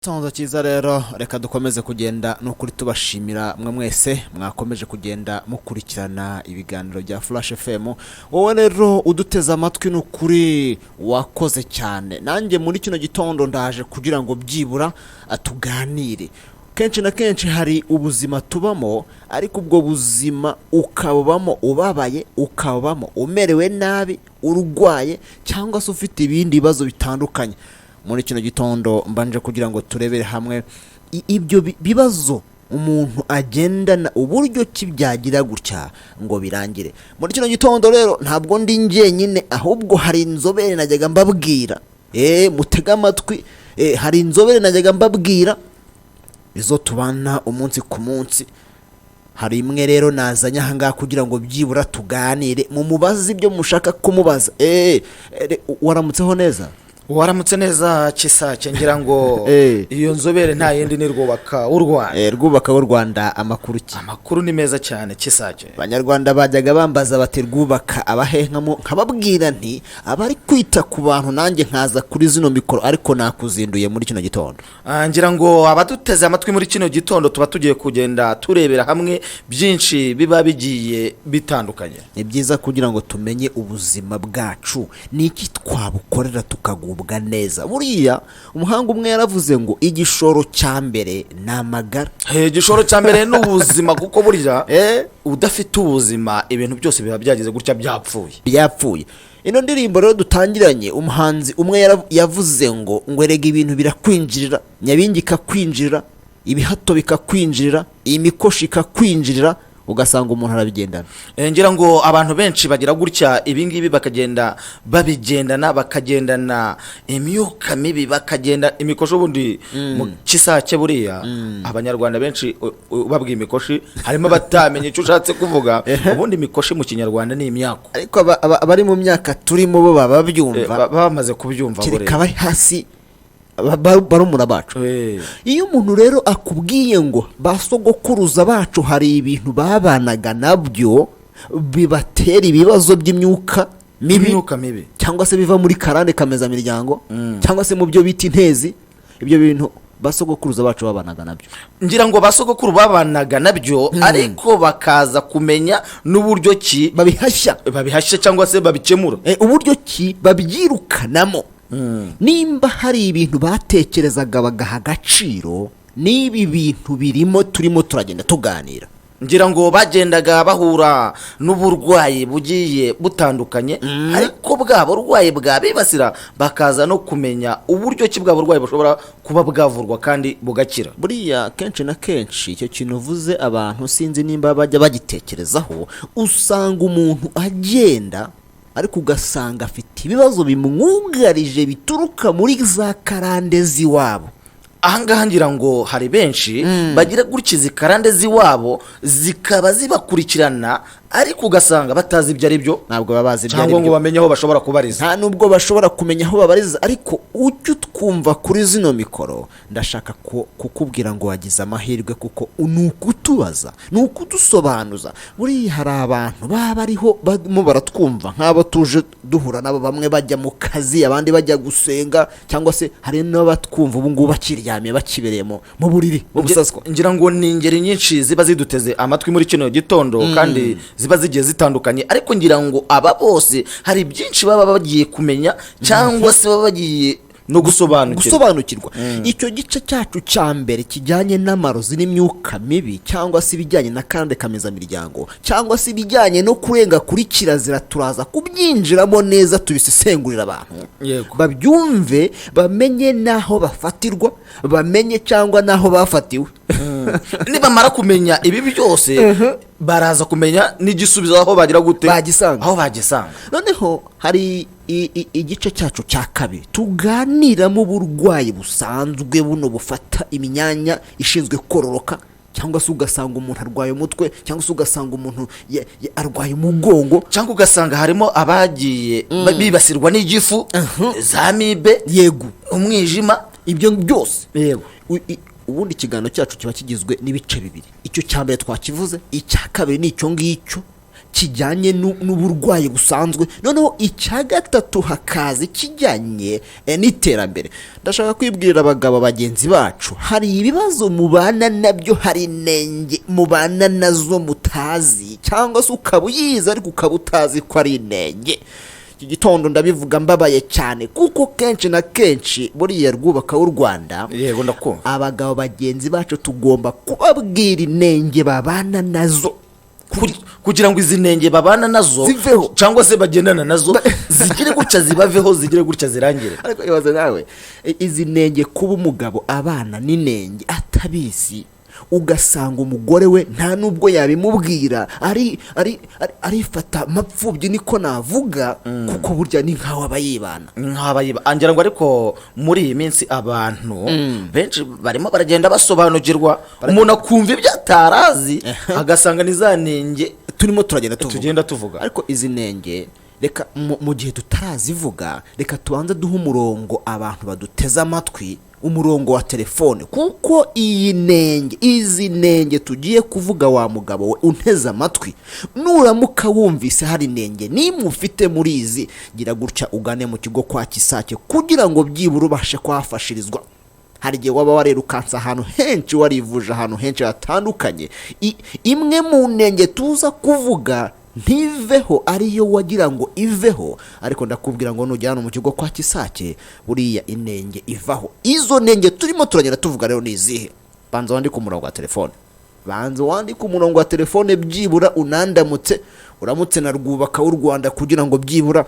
Tonzo cyiza rero reka dukomeze kugenda n'ukuri tubashimira mwe mwese mwakomeje kugenda mukurikirana ibiganiro bya Flash FM. Wowe rero uduteze amatwi n'ukuri wakoze cyane. Nanjye muri kino gitondo ndaje kugira ngo byibura atuganire. Kenshi na kenshi hari ubuzima tubamo, ariko ubwo buzima ukabamo ubabaye, ukabamo umerewe nabi, urwaye cyangwa se ufite ibindi bibazo bitandukanye. Muri kino gitondo mbanje kugira ngo turebere hamwe ibyo bibazo umuntu agendana uburyo kibyagira gutya ngo birangire. Muri kino gitondo rero ntabwo ndi njyenyine, ahubwo hari inzobere najyaga mbabwira, mutega amatwi, hari inzobere najyaga mbabwira izo tubana umunsi ku munsi. Hari imwe rero nazanye aha ngaha kugira ngo byibura tuganire mu mubazi ibyo mushaka kumubaza. Waramutseho neza? Waramutse neza Kisake, ngira ngo iyo nzobere nta yindi ni rwubaka urwaye. Rwubaka u Rwanda amakuru ni meza cyane Kisake. Abanyarwanda bajyaga bambaza bati rwubaka abahenkamo, nkababwira nti abari kwita ku bantu nanjye nkaza kuri zino mikoro, ariko nakuzinduye muri kino gitondo. Ngira ngo abaduteze amatwi muri kino gitondo tuba tugiye kugenda turebera hamwe byinshi biba bigiye bitandukanye. Ni byiza kugira ngo tumenye ubuzima bwacu niki twabukorera tukagubwa neza. Buriya umuhanga umwe yaravuze ngo igishoro cya mbere ni amagara. Igishoro cya mbere ni ubuzima, kuko burya udafite ubuzima ibintu byose biba byagize gutya byapfuye. Ino ndirimbo rero dutangiranye, umuhanzi umwe yavuze ngo erega ibintu birakwinjirira, nyabingi ikakwinjirira, ibihato bikakwinjirira, imikoshi ikakwinjirira, ugasanga umuntu arabigendana. Ngira ngo abantu benshi bagira gutya ibingibi bakagenda babigendana, bakagendana imyuka mibi, bakagenda imikosho. Ubundi mu Kisake buriya abanyarwanda benshi babwiye imikoshi harimo batamenye icyo ushatse kuvuga. Ubundi imikoshi mu kinyarwanda ni imyako, ariko abari mu myaka turimo bo baba babyumva, bamaze kubyumva buriya kireka bari hasi barumuna bacu. Iyo umuntu rero akubwiye ngo basogokuruza bacu hari ibintu babanaga nabyo bibatera ibibazo by'imyuka mibi, cyangwa se biva muri karande kameza miryango, cyangwa se mu byo bita intezi, ibyo bintu basogokuruza bacu babanaga nabyo. Ngira ngo basogokuru babanaga nabyo, ariko bakaza kumenya n'uburyo ki babihashya cyangwa se babikemura, uburyo ki babyirukanamo. Nimba hari ibintu batekerezaga bagaha agaciro, n'ibi bintu birimo turimo turagenda tuganira. Ngira ngo bagendaga bahura n'uburwayi bugiye butandukanye, ariko bwa burwayi bwabibasira bakaza no kumenya uburyo ki bwa burwayi bushobora kuba bwavurwa kandi bugakira. Buriya kenshi na kenshi icyo kintu uvuze abantu sinzi nimba bajya bagitekerezaho, usanga umuntu agenda ariko ugasanga afite ibibazo bimwugarije bituruka muri za karande z'iwabo. Ahangaha ngira ngo hari benshi bagira gutya izi karande z'iwabo zikaba zibakurikirana, ariko ugasanga batazi ibyo ari byo, ntabwo babazi ibyo ari byo, cyangwa ngo bamenye aho bashobora kubariza. Nta nubwo bashobora kumenya aho babariza. Ariko ujye twumva kuri zino mikoro, ndashaka kukubwira ngo wagize amahirwe, kuko ni ukutubaza, ni ukudusobanuza. Buriya hari abantu baba bariho barimo baratwumva nk'abo tuje duhura nabo, bamwe bajya mu kazi, abandi bajya gusenga, cyangwa se hari n'abatwumva ubu ngubu bakiryamye bakibereye mu buriri mu busaswa. Ngira ngo ni ingeri nyinshi ziba ziduteze amatwi muri kino gitondo, kandi ziba zigiye zitandukanye, ariko ngira ngo aba bose hari byinshi baba bagiye kumenya, cyangwa se baba bagiye no gusobanukirwa. Icyo gice cyacu cya mbere kijyanye n'amarozi n'imyuka mibi, cyangwa se ibijyanye na karande kameza miryango, cyangwa se ibijyanye no kurenga kuri kirazira, turaza kubyinjiramo neza tubisesengurira abantu babyumve, bamenye naho bafatirwa, bamenye cyangwa naho bafatiwe. Nibamara kumenya ibi byose baraza kumenya n'igisubizo aho bagira gute bagisanga. Noneho hari igice cyacu cya kabiri tuganiramo uburwayi busanzwe buno bufata imyanya ishinzwe kororoka, cyangwa se ugasanga umuntu arwaye umutwe, cyangwa se ugasanga umuntu arwaye umugongo, cyangwa ugasanga harimo abagiye bibasirwa n'igifu, za Amibe, umwijima, ibyo byose. Ubundi ikiganiro cyacu kiba kigizwe n'ibice bibiri. Icyo cya mbere twakivuze, icya kabiri ni icyo ngicyo kijyanye n'uburwayi busanzwe, noneho icya gatatu hakaza ikijyanye n'iterambere. Ndashaka kwibwirira abagabo bagenzi bacu, hari ibibazo mubana nabyo, hari inenge mubana nazo mutazi, cyangwa se ukaba uyizi ariko ukaba utazi ko ari inenge. Iki gitondo ndabivuga mbabaye cyane, kuko kenshi na kenshi buriya rwubaka w'u Rwanda, yego ndakumva, abagabo bagenzi bacu tugomba kubabwira inenge babana nazo, kugira ngo izi nenge babana nazo ziveho, cyangwa se bagendana nazo zigire gutya zibaveho, zigire gutya zirangire. ariko ibaze nawe, izi nenge, kuba umugabo abana n'inenge atabizi, ugasanga umugore we nta nubwo yabimubwira, arifata mapfubyi niko navuga, kuko burya ni nkaho aba yibana, angira ngo ariko muri iyi minsi abantu benshi barimo baragenda basobanukirwa, umuntu akumva ibyo atarazi agasanga ni za nenge turimo tugenda tuvuga. Ariko izi nenge, reka mu gihe tutarazivuga, reka tubanze duhe umurongo abantu baduteze amatwi, umurongo wa telefone, kuko izi nenge tugiye kuvuga, wa mugabo we unteze amatwi, nuramuka wumvise hari inenge nimwe ufite muri izi, gira gutya ugane mu kigo kwa Kisake kugira ngo byibura ubashe kuhafashirizwa. Hari igihe waba warerukanse ahantu henshi, warivuje ahantu henshi hatandukanye, imwe mu nenge tuza kuvuga ntiveho ariyo wagira ngo iveho, ariko ndakubwira ngo nujyana mu kigo kwa Kisake buriya inenge ivaho. Izo nenge turimo turagenda tuvuga rero ni izihe? Banza wandike umurongo wa telefone, byibura unandamutse, uramutse na rwubaka w'u Rwanda, kugira ngo byibura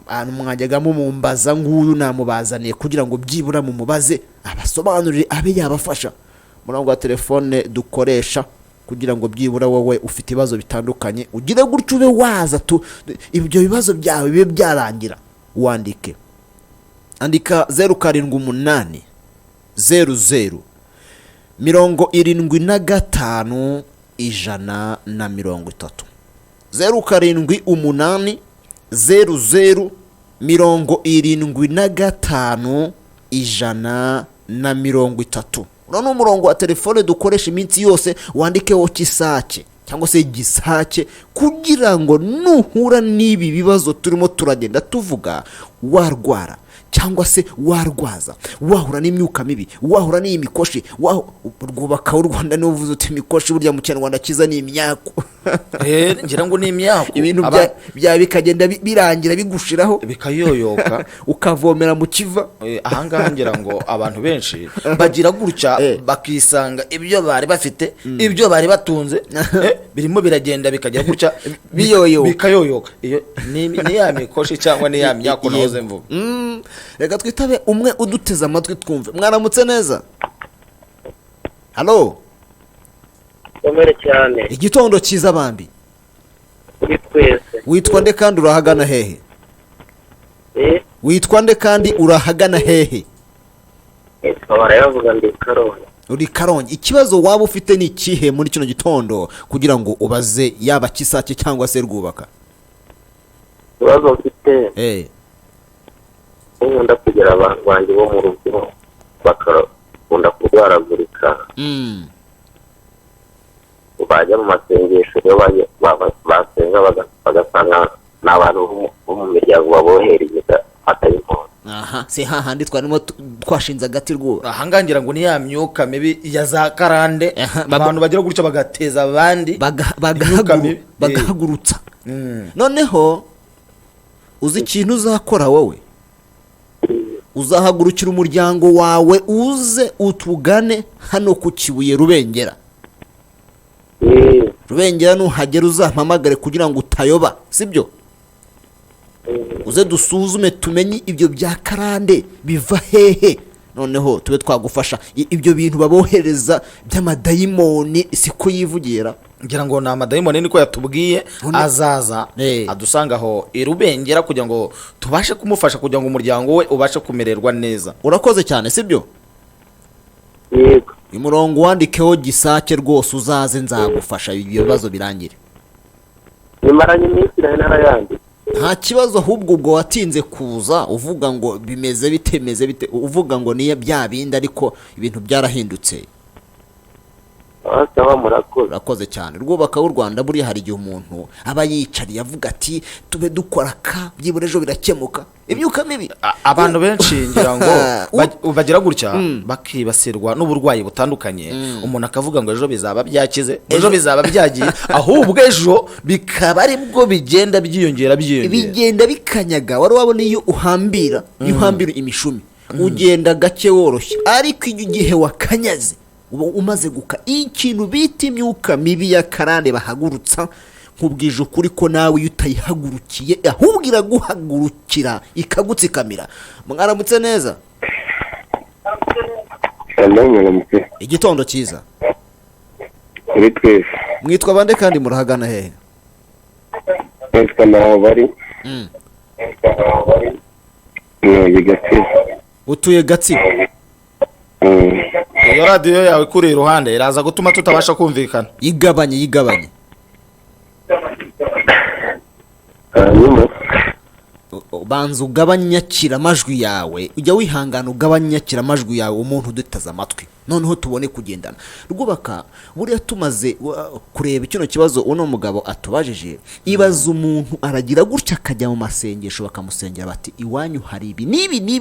abantu mwajyaga mumumbaza, nguyu namubazaniye kugira ngo byibura mumubaze abasobanurire, abe yabafasha. Umurongo wa telefone dukoresha kugira ngo byibura wowe ufite ibibazo bitandukanye ugire gutyo ube waza ibyo bibazo byawe bibe byarangira, wandike, andika 078 00 75 130, 078 00 75 130. Uno umurongo wa telefone dukoresha iminsi yose, wandikeho Kisake cyangwa se Gisake, kugira ngo nuhura n'ibi bibazo turimo turagenda tuvuga, warwara cyangwa se warwaza, wahura n'imyuka mibi, wahura n'imikoshi, rwubaka w'u Rwanda niwe uvuze uti imikoshi, burya mu Kinyarwanda kiza ni imyaku. Ngira ngo ni imyaku, ibintu bya bikagenda birangira bigushiraho, bikayoyoka ukavomera mu kiva. Ahangaha ngira ngo abantu benshi bagira gutya bakisanga ibyo bari bafite, ibyo bari batunze birimo biragenda bikagira gutya bikayoyoka. Iyo ni ya mikoshi cyangwa ni ya myaku nahoze mvuga. Reka twitabe umwe uduteze amatwi twumve. Mwaramutse neza? Halo, komere cyane, igitondo cyiza bambi. kuri twese. Witwa nde kandi urahagana hehe? Witwa nde kandi urahagana hehe? Barayavuga ndi Karongi. Uri Karongi. Ikibazo waba ufite ni ikihe muri kino gitondo, kugira ngo ubaze yaba Kisake cyangwa se rwubaka? Ikibazo ufite, nkunda kugira abantu banjye bo mu rugo bakakunda kurwaragurika, bajya mu masengesho, iyo basenga bagasanga n'abantu bo mu miryango babohereye atayimona. Aha, si hahandi twarimo twashinze agati rwo. Ahangaha ngira ngo ni ya myuka mibi ya za karande, abantu bagira gutya bagateza abandi bagahagurutsa. Noneho uzi ikintu uzakora wowe? Uzahagurukira umuryango wawe, uze utugane hano ku Kibuye Rubengera. Rubengera nuhagera uzampamagare kugira ngo utayoba, sibyo? Uze dusuzume tumenye ibyo bya karande biva hehe, noneho tube twagufasha. Ibyo bintu babohereza by'amadayimoni siko yivugira. Ngira ngo na amadayimoni niko yatubwiye azaza adusanga aho irubengera, kugira ngo tubashe kumufasha, kugira ngo umuryango we ubashe kumererwa neza. Urakoze cyane, sibyo? Yego. Umurongo wandikeho Gisake rwose, uzaze nzagufasha ibyo bibazo birangire. Nimaranye iminsi narayandi. Nta kibazo, ahubwo ubwo watinze kuza uvuga ngo bimeze bite, uvuga ngo niye bya bindi, ariko ibintu byarahindutse. abasaba murakoze. urakoze cyane. Rwubaka w'u Rwanda buriya hari igihe umuntu aba yicariye avuga ati tube dukora ka byibura ejo birakemuka imyuka mibi. Abantu benshi ngira ngo bagira gutya bakibasirwa n'uburwayi butandukanye, umuntu akavuga ngo ejo bizaba byakize, ejo bizaba byagiye, ahubwo ejo bikaba ari bwo bigenda bigenda bikanyaga. Wari wabona iyo uhambira imishumi ugenda gake woroshye, ariko igihe wakanyaze uba umaze guka ikintu bita imyuka mibi ya karande bahagurutsa. Nkubwije ukuri ko nawe iyo utayihagurukiye ahubwo iraguhagurukira ikagutsikamira. Mwaramutse neza. Mwaramutse. Igitondo cyiza. Kuri twese. Mwitwa bande kandi murahagana hehe? Mwitwa naho bari. Gatsibo. Utuye Gatsibo. iyo radiyo yawe kuri iruhande iraza gutuma tutabasha kumvikana. Yigabanye. Banza ugabanyakira amajwi yawe, ujya wihangana ugabanyakira amajwi yawe umuntu udutaza amatwi, noneho tubone kugendana. Rwubaka buriya tumaze kureba kino kibazo uno mugabo atubajije, ibaza umuntu aragira gutya akajya mu masengesho bakamusengera bati iwanyu hari ibi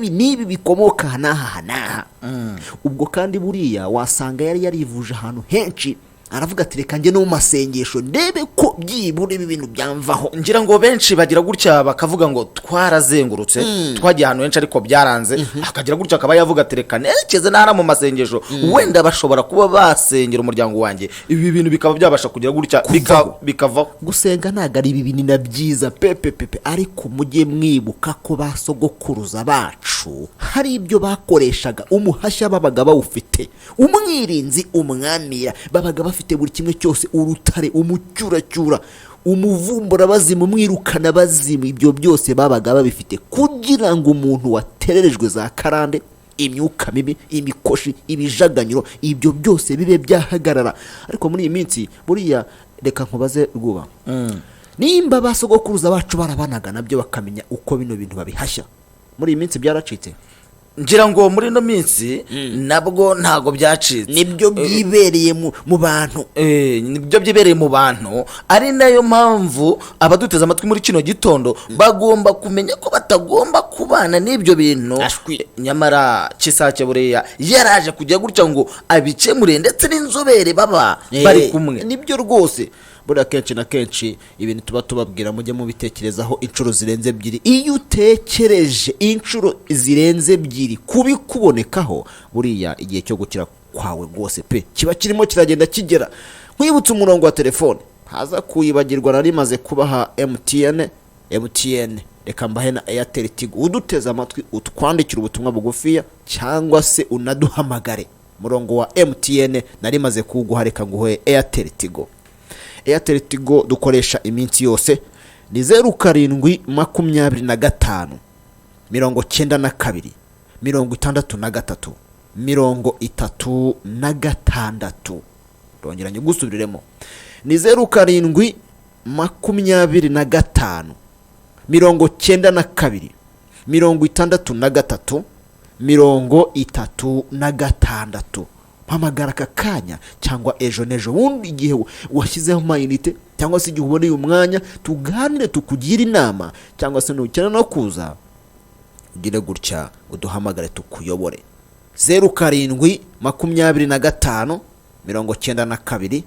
nibi bikomoka hanaha. Ubwo kandi buriya wasanga yari yarivuje ahantu henshi, aravuga ati reka njye no mu masengesho ndebe ko byibura ibi bintu byamvaho. Ngira ngo benshi bagira gutya bakavuga ngo twarazengurutse twagiye ahantu henshi ariko byaranze, akagira gutya akaba yavuga ati reka nerekeze ntara mu masengesho, wenda bashobora kuba basengera umuryango wanjye, ibi bintu bikaba byabasha kugira gutya bikavaho. Gusenga ntago ari ibi bintu na byiza pepe, ariko mujye mwibuka ko basogokuruza bacu hari ibyo bakoreshaga, umuhashya babaga bawufite, umwirinzi umwamira babaga bafite buri kimwe cyose, urutare, umucyuracyura, umuvumbura bazimu, mwirukana bazimu, ibyo byose babaga babifite kugira ngo umuntu watererejwe za karande, imyuka mibi, imikoshi, ibijaganyiro, ibyo byose bibe byahagarara. Ariko muri iyi minsi buriya reka nkubaze Rwuba, nimba basogokuruza bacu barabanaga nabyo bakamenya uko bino bintu babihashya, muri iyi minsi byaracitse? Ngira ngo muri no minsi nabwo ntago byacitse, nibyo byibereye mu bantu, nibyo byibereye mu bantu. Ari nayo mpamvu abaduteza amatwi muri kino gitondo bagomba kumenya ko batagomba kubana n'ibyo bintu. Nyamara Kisake buriya yaraje kujya gutya ngo abikemure, ndetse n'inzobere baba bari kumwe. Nibyo rwose buriya kenshi na kenshi ibintu tuba tubabwira mujye mubitekerezaho inshuro zirenze ebyiri. Iyo utekereje inshuro zirenze ebyiri kubikubonekaho, buriya igihe cyo gukira kwawe rwose pe kiba kirimo kiragenda kigera. Nkwibutse umurongo wa telefone, haza kuyibagirwa nari maze kubaha MTN, reka mbahe na Airtel Tigo. Uduteza amatwi utwandikira ubutumwa bugufiya cyangwa se unaduhamagare. Murongo wa MTN nari maze kuguha, reka nguhe Airtel Tigo. Airtel Tigo dukoresha iminsi yose ni 0725 92 92 63 36. Rongera nyugusubiremo, ni 0725 92 92 63 36. Mpamagara aka kanya cyangwa ejo bundi igihe washyizeho mayinite, cyangwa se igihe uboneye umwanya tuganire tukugira inama, cyangwa se nukena no kuza ugire gutya uduhamagare tukuyobore. 0725 92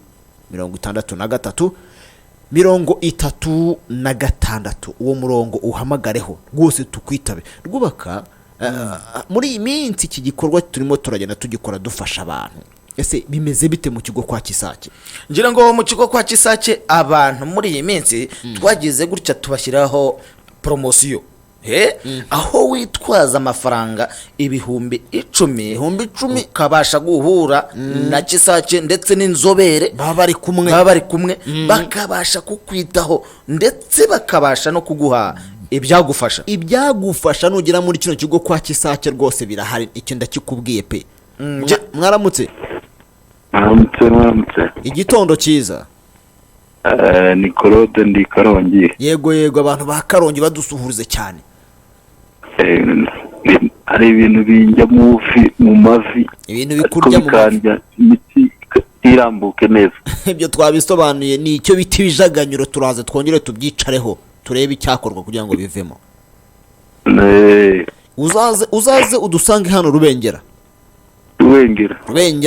92 63 36. Uwo murongo uhamaгаreho rwose tukwitabe. Rwubaka muri iyi minsi iki gikorwa turimo turagenda tugikora dufasha abantu. Ese bimeze bite mu kigo kwa Kisake? Ngira ngo mu kigo kwa Kisake abantu muri iyi minsi twagize gutya tubashyiraho promosiyo, aho witwaza amafaranga ibihumbi 10 ukabasha guhura na Kisake ndetse n'inzobere baba bari kumwe bakabasha kukwitaho, ndetse bakabasha no kuguha ibyagufasha nugera muri kino kigo kwa Kisake rwose birahari. Icyo ndakikubwiye pe. Mwaramutse. Mwaramutse. Igitondo cyiza. Ni Claude ndi Karongi. Yego abantu ba Karongi badusuhurize cyane. Hari ibintu binjya mu mavi, ibintu bikurya mu mavi, irambuke neza. ibyo twabisobanuye ni icyo bita ibijaganyuro, turaza twongere tubyicareho turebe icyakorwa kugira ngo bivemo. uzaze udusange hano Rubengera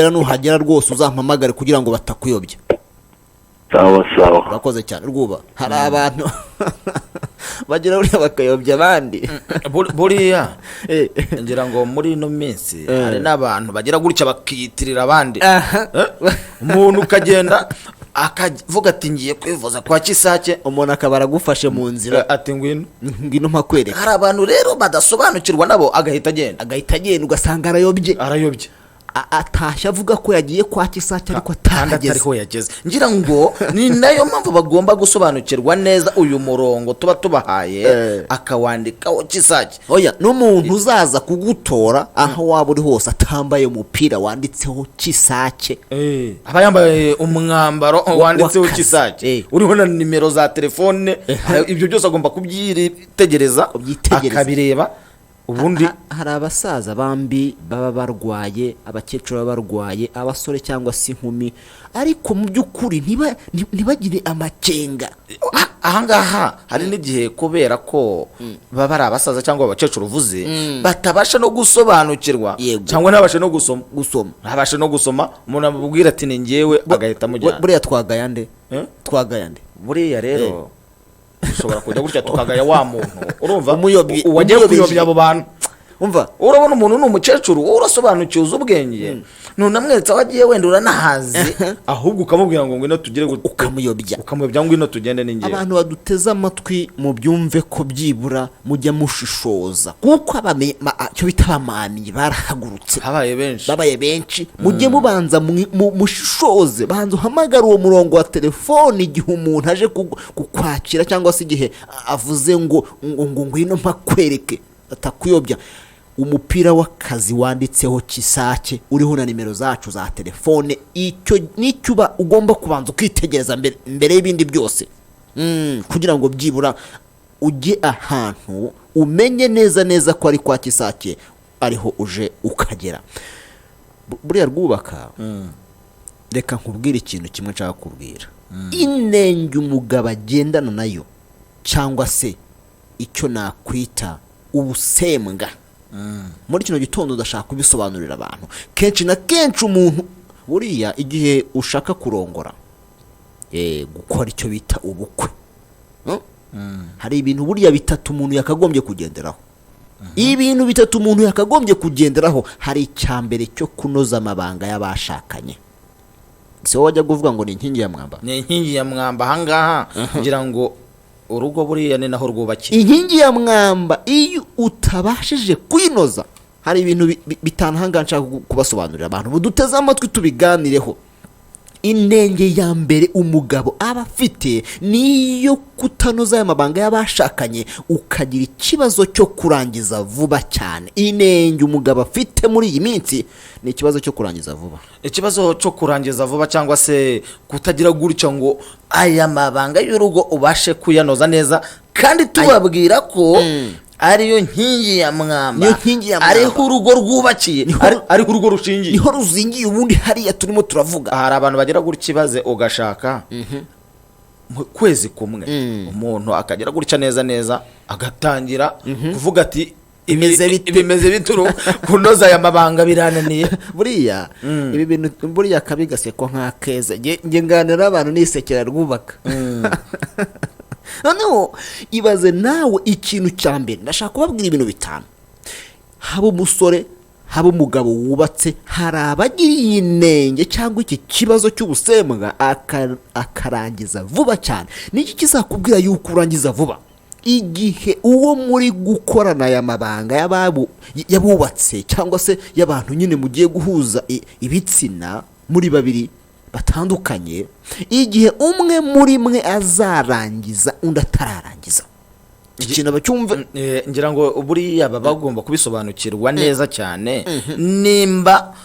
nuhagera rwose uzampamagare kugira ngo batakuyobya. Sawa. urakoze cyane Rwuba. hari abantu bagira buriya bakayobya abandi. buriya ngira ngo muri ino minsi hari n'abantu bagira gutya bakiyitirira abandi. Umuntu ukagenda akavuga ati ngiye kwivuza kwa Kisake, umuntu akaba aragufashe mu nzira ati ngwino mpakwereka. hari abantu rero badasobanukirwa nabo agahita agenda ugasanga arayobye atashya avuga ko yagiye kwa Kisake ariko atahageze. yageze. Ngira ngo ni nayo mpamvu bagomba gusobanukirwa neza uyu murongo tuba tubahaye akawandikaho Kisake. Oya, n'umuntu uzaza kugutora aho waba uri hose atambaye umupira wanditseho Kisake, aba yambaye umwambaro wanditseho Kisake, uriho na nimero za telefone, ibyo byose agomba kubyitegereza akabireba. Ubundi hari abasaza bambi baba barwaye, abakecuru baba barwaye, abasore cyangwa se inkumi, ariko mu by'ukuri ntibagire amakenga. ahangaha hari n'igihe kubera ko baba ari abasaza cyangwa abakecuru uvuze batabasha no gusobanukirwa cyangwa ntabashe no gusoma umuntu amubwira ati ni ngewe agahita amujyana. Buriya twagayande buriya rero ushobora kujya gutya tukagaya wa muntu, urumva wagiye kuyobya abo bantu. umva, urabona umuntu ni umukecuru urasobanukiwe uzi ubwenge, nunamweretse aho agiye wenda uranahazi, ahubwo ukamubwira ngo ngwino tugire ukamuyobya ngwino tugende n'ingewe. abantu baduteze amatwi mu byumve ko byibura mujya mushishoza, kuko cyo bita abamani barahagurutse babaye benshi. mujye mubanza mushishoze, banza uhamagara uwo murongo wa telefone igihe umuntu aje kukwakira cyangwa se igihe avuze ngo ngwino mpakwereke, atakuyobya. umupira w'akazi wanditseho Kisake uriho na nimero zacu za telefone, icyo nicyo ugomba kubanza ukitegereza mbere y'ibindi byose, kugira ngo byibura ujye ahantu umenye neza ko ari kwa Kisake ariho uje ukagera. buriya Rwubaka, reka nkubwire ikintu kimwe nshaka kubwira. inenge umugabo agendana nayo cyangwa se icyo nakwita ubusembwa, muri kino gitondo udashaka kubisobanurira abantu. kenshi na kenshi umuntu buriya igihe ushaka kurongora, gukora icyo bita ubukwe, hari ibintu buriya bitatu umuntu yakagombye kugenderaho. ibintu bitatu umuntu yakagombye kugenderaho, hari icyambere cyo kunoza amabanga y'abashakanye. si wowe wajya kuvuga ngo ni inkingi ya mwamba? ahangaha ngira ngo urugo buriya ni naho rwubakiye. inkingi ya mwamba iyo utabashije kwinoza, hari ibintu bitanu ahangaha nshaka kubasobanurira abantu buduteze amatwi tubiganireho. inenge ya mbere umugabo aba afite niyo kutanoza aya mabanga y'abashakanye, ukagira ikibazo cyo kurangiza vuba cyane. inenge umugabo afite muri iyi minsi ni ikibazo cyo kurangiza vuba, cyangwa se kutagira gutya ngo aya mabanga y'urugo ubashe kuyanoza neza, kandi tubabwira ko ariyo nkingi ya mwamba, ariho urugo rwubakiye, ariho urugo rushingiye, niho ruzingiye. ubundi hariya turimo turavuga, hari abantu bagira gutya ibaze ugashaka mu kwezi kumwe, umuntu akagira gutya neza agatangira kuvuga ati bimeze bituru kunoza aya mabanga birananiye. buriya ibi bintu buriya kabigasekwa nk'akeza. nge nganira abantu nisekera Rwubaka. noneho ibaze nawe ikintu cya mbere, ndashaka kubabwira ibintu bitanu. haba umusore, haba umugabo wubatse, hari abagiriye inenge cyangwa iki kibazo cy'ubusembwa akarangiza vuba cyane. niki kizakubwira yuko urangiza vuba? igihe uwo muri gukorana aya mabanga yabubatse cyangwa se y'abantu nyine mugiye guhuza ibitsina muri babiri batandukanye, igihe umwe muri mwe azarangiza undi atararangiza. ikintu bacyumve. ngira ngo buriya baba bagomba kubisobanukirwa neza cyane. nimba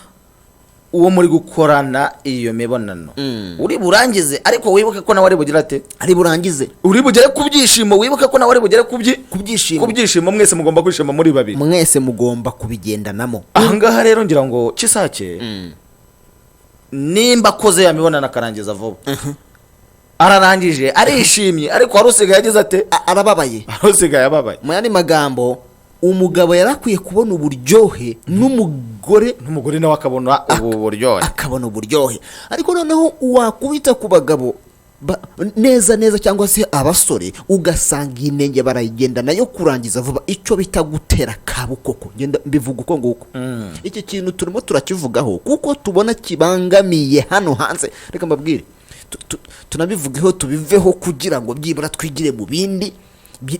uwo muri gukorana iyo mibonano uri burangize, ariko wibuke ko nawe ari bugira ate, ari burangize, uri bugere ku byishimo, wibuke ko nawe ari bugere ku byishimo. mwese mugomba kwishima muri babiri, mwese mugomba kubigendanamo. ahangaha rero ngira ngo Kisake nimba akoze yamibonana akarangiza vuba ararangije arishimye, ariko wari usigaye yagize ate arababaye. wari usigaye ababaye. mu yandi magambo umugabo yari akwiye kubona uburyohe n'umugore nawe akabona ubu buryohe, akabona uburyohe. Ariko noneho wakubita ku bagabo neza neza cyangwa se abasore ugasanga inenge barayigendana yo kurangiza vuba, icyo bita gutera kabukoko. Ngenda mbivuga uko nguko. Iki kintu turimo turakivugaho kuko tubona kibangamiye hano hanze. Reka mbabwire tunabivugeho tubiveho kugira ngo byibura twigire mu bindi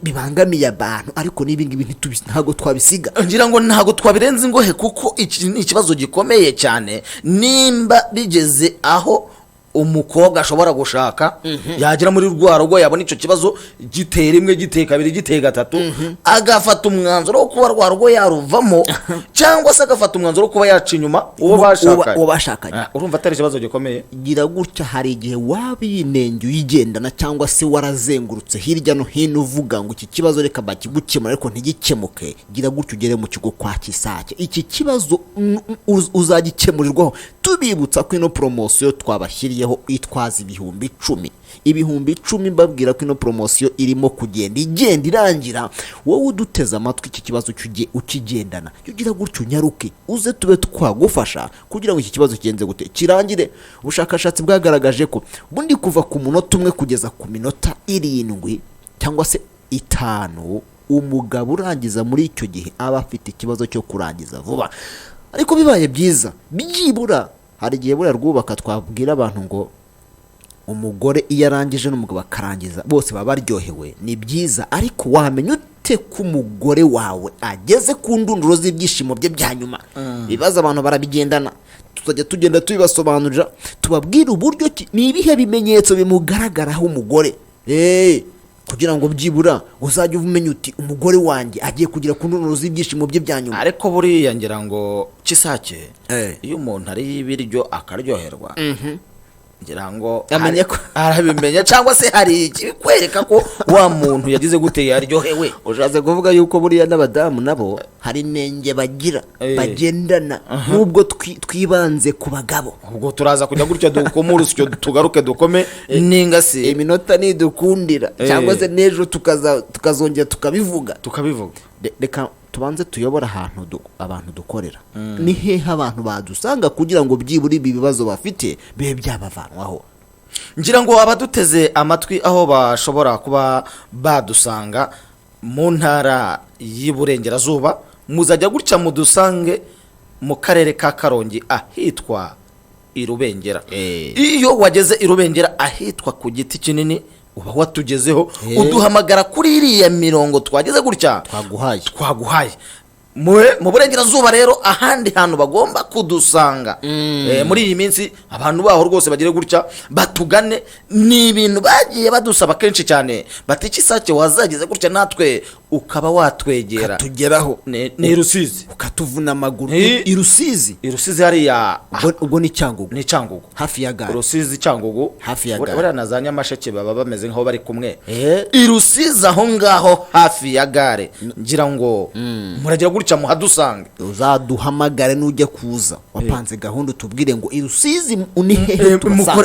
bibangamiye abantu, ariko nibi ngibi ntago twabisiga. Ngira ngo ntago twabirenza ingohe kuko iki ni ikibazo gikomeye cyane. Nimba bigeze aho umukobwa ashobora gushaka yagera muri rwa rugo yabona icyo kibazo giteye rimwe, giteye kabiri, giteye gatatu, agafata umwanzuro wo kuba rwa rugo yaruvamo cyangwa se agafata umwanzuro wo kuba yaca inyuma uwo bashakanye. Urumva atari ikibazo gikomeye? Gira gutya, hari igihe waba inenge uyigendana cyangwa se warazengurutse hirya no hino uvuga ngo iki kibazo reka bakigukemura, ariko ntigikemuke. Gira gutya ugere mu kigo kwa Kisake, iki kibazo uzagikemurirwaho. Tubibutsa ko ino promosiyo twabashyiriye itwaza ibihumbi 10 mbabwira ko ino promosiyo irimo kugenda irangira. Wowe uduteze amatwi iki kibazo ukigendana, ugira gutyo unyaruke uze tube twagufasha kugira ngo iki kibazo kigenze gute kirangire. Ubushakashatsi bwagaragaje ko bundi kuva ku munota umwe kugeza ku minota 7 cyangwa se 5 umugabo urangiza muri icyo gihe aba afite ikibazo cyo kurangiza vuba. Ariko bibaye byiza byibura, hari igihe buriya rwubaka twabwira abantu ngo umugore iyo arangije n'umugabo akarangiza bose baba baryohewe, ni byiza. Ariko wamenya ute ko umugore wawe ageze ku ndunduro z'ibyishimo bye bya nyuma? Ibibazo abantu barabigendana, tuzajya tugenda tubibasobanurira, tubabwira uburyo ni ibihe bimenyetso bimugaragaraho umugore, kugira ngo byibura uzajye umenya uti umugore wanjye agiye kugira ku ndunduro z'ibyishimo bye bya nyuma. Ariko buriya ngira ngo Kisake, iyo umuntu ari ibiryo akaryoherwa, ngira ngo amenye ko arabimenya, cyangwa se hari ikikwereka ko wa muntu yagize gute yaryohewe. Ushatse kuvuga yuko buriya n'abadamu nabo hari inenge bagira bagendana, nubwo twibanze ku bagabo. Ubwo turaza kujya gutya dukomura usyo tugaruke dukome n'ingasi iminota nidukundira, cyangwa se nejo tukazongera tukabivuga. Reka tubanze tuyobora ahantu abantu dukorera. Ni hehe abantu badusanga kugira ngo byibura ibi bibazo bafite bibe byabavanwaho? Ngira ngo abaduteze amatwi aho bashobora kuba badusanga mu ntara y'Iburengerazuba, muzajya gutya mudusange mu karere ka Karongi ahitwa Irubengera. Iyo wageze Irubengera ahitwa ku giti kinini uba watugezeho, uduhamagara kuri iriya mirongo twageze gutya twaguhaye. Mu Burengerazuba rero ahandi hantu bagomba kudusanga muri iyi minsi, abantu baho rwose bagire gutya batugane. Ni ibintu bagiye badusaba kenshi cyane, bati Kisake wazageze gutya natwe ukaba watwegera tugeraho ni Rusizi ukatuvuna amaguru. Irusizi hariya ubwo ni Cyangugu hafi ya gare. Rusizi Cyangugu hafi ya gare, buriya na za Nyamasheke baba bameze nk'aho bari kumwe. Irusizi aho ngaho hafi ya gare, ngira ngo muragira gutya muhadusanga. Uzaduhamagare nujya kuza wapanze gahunda utubwire ngo Irusizi uni hehe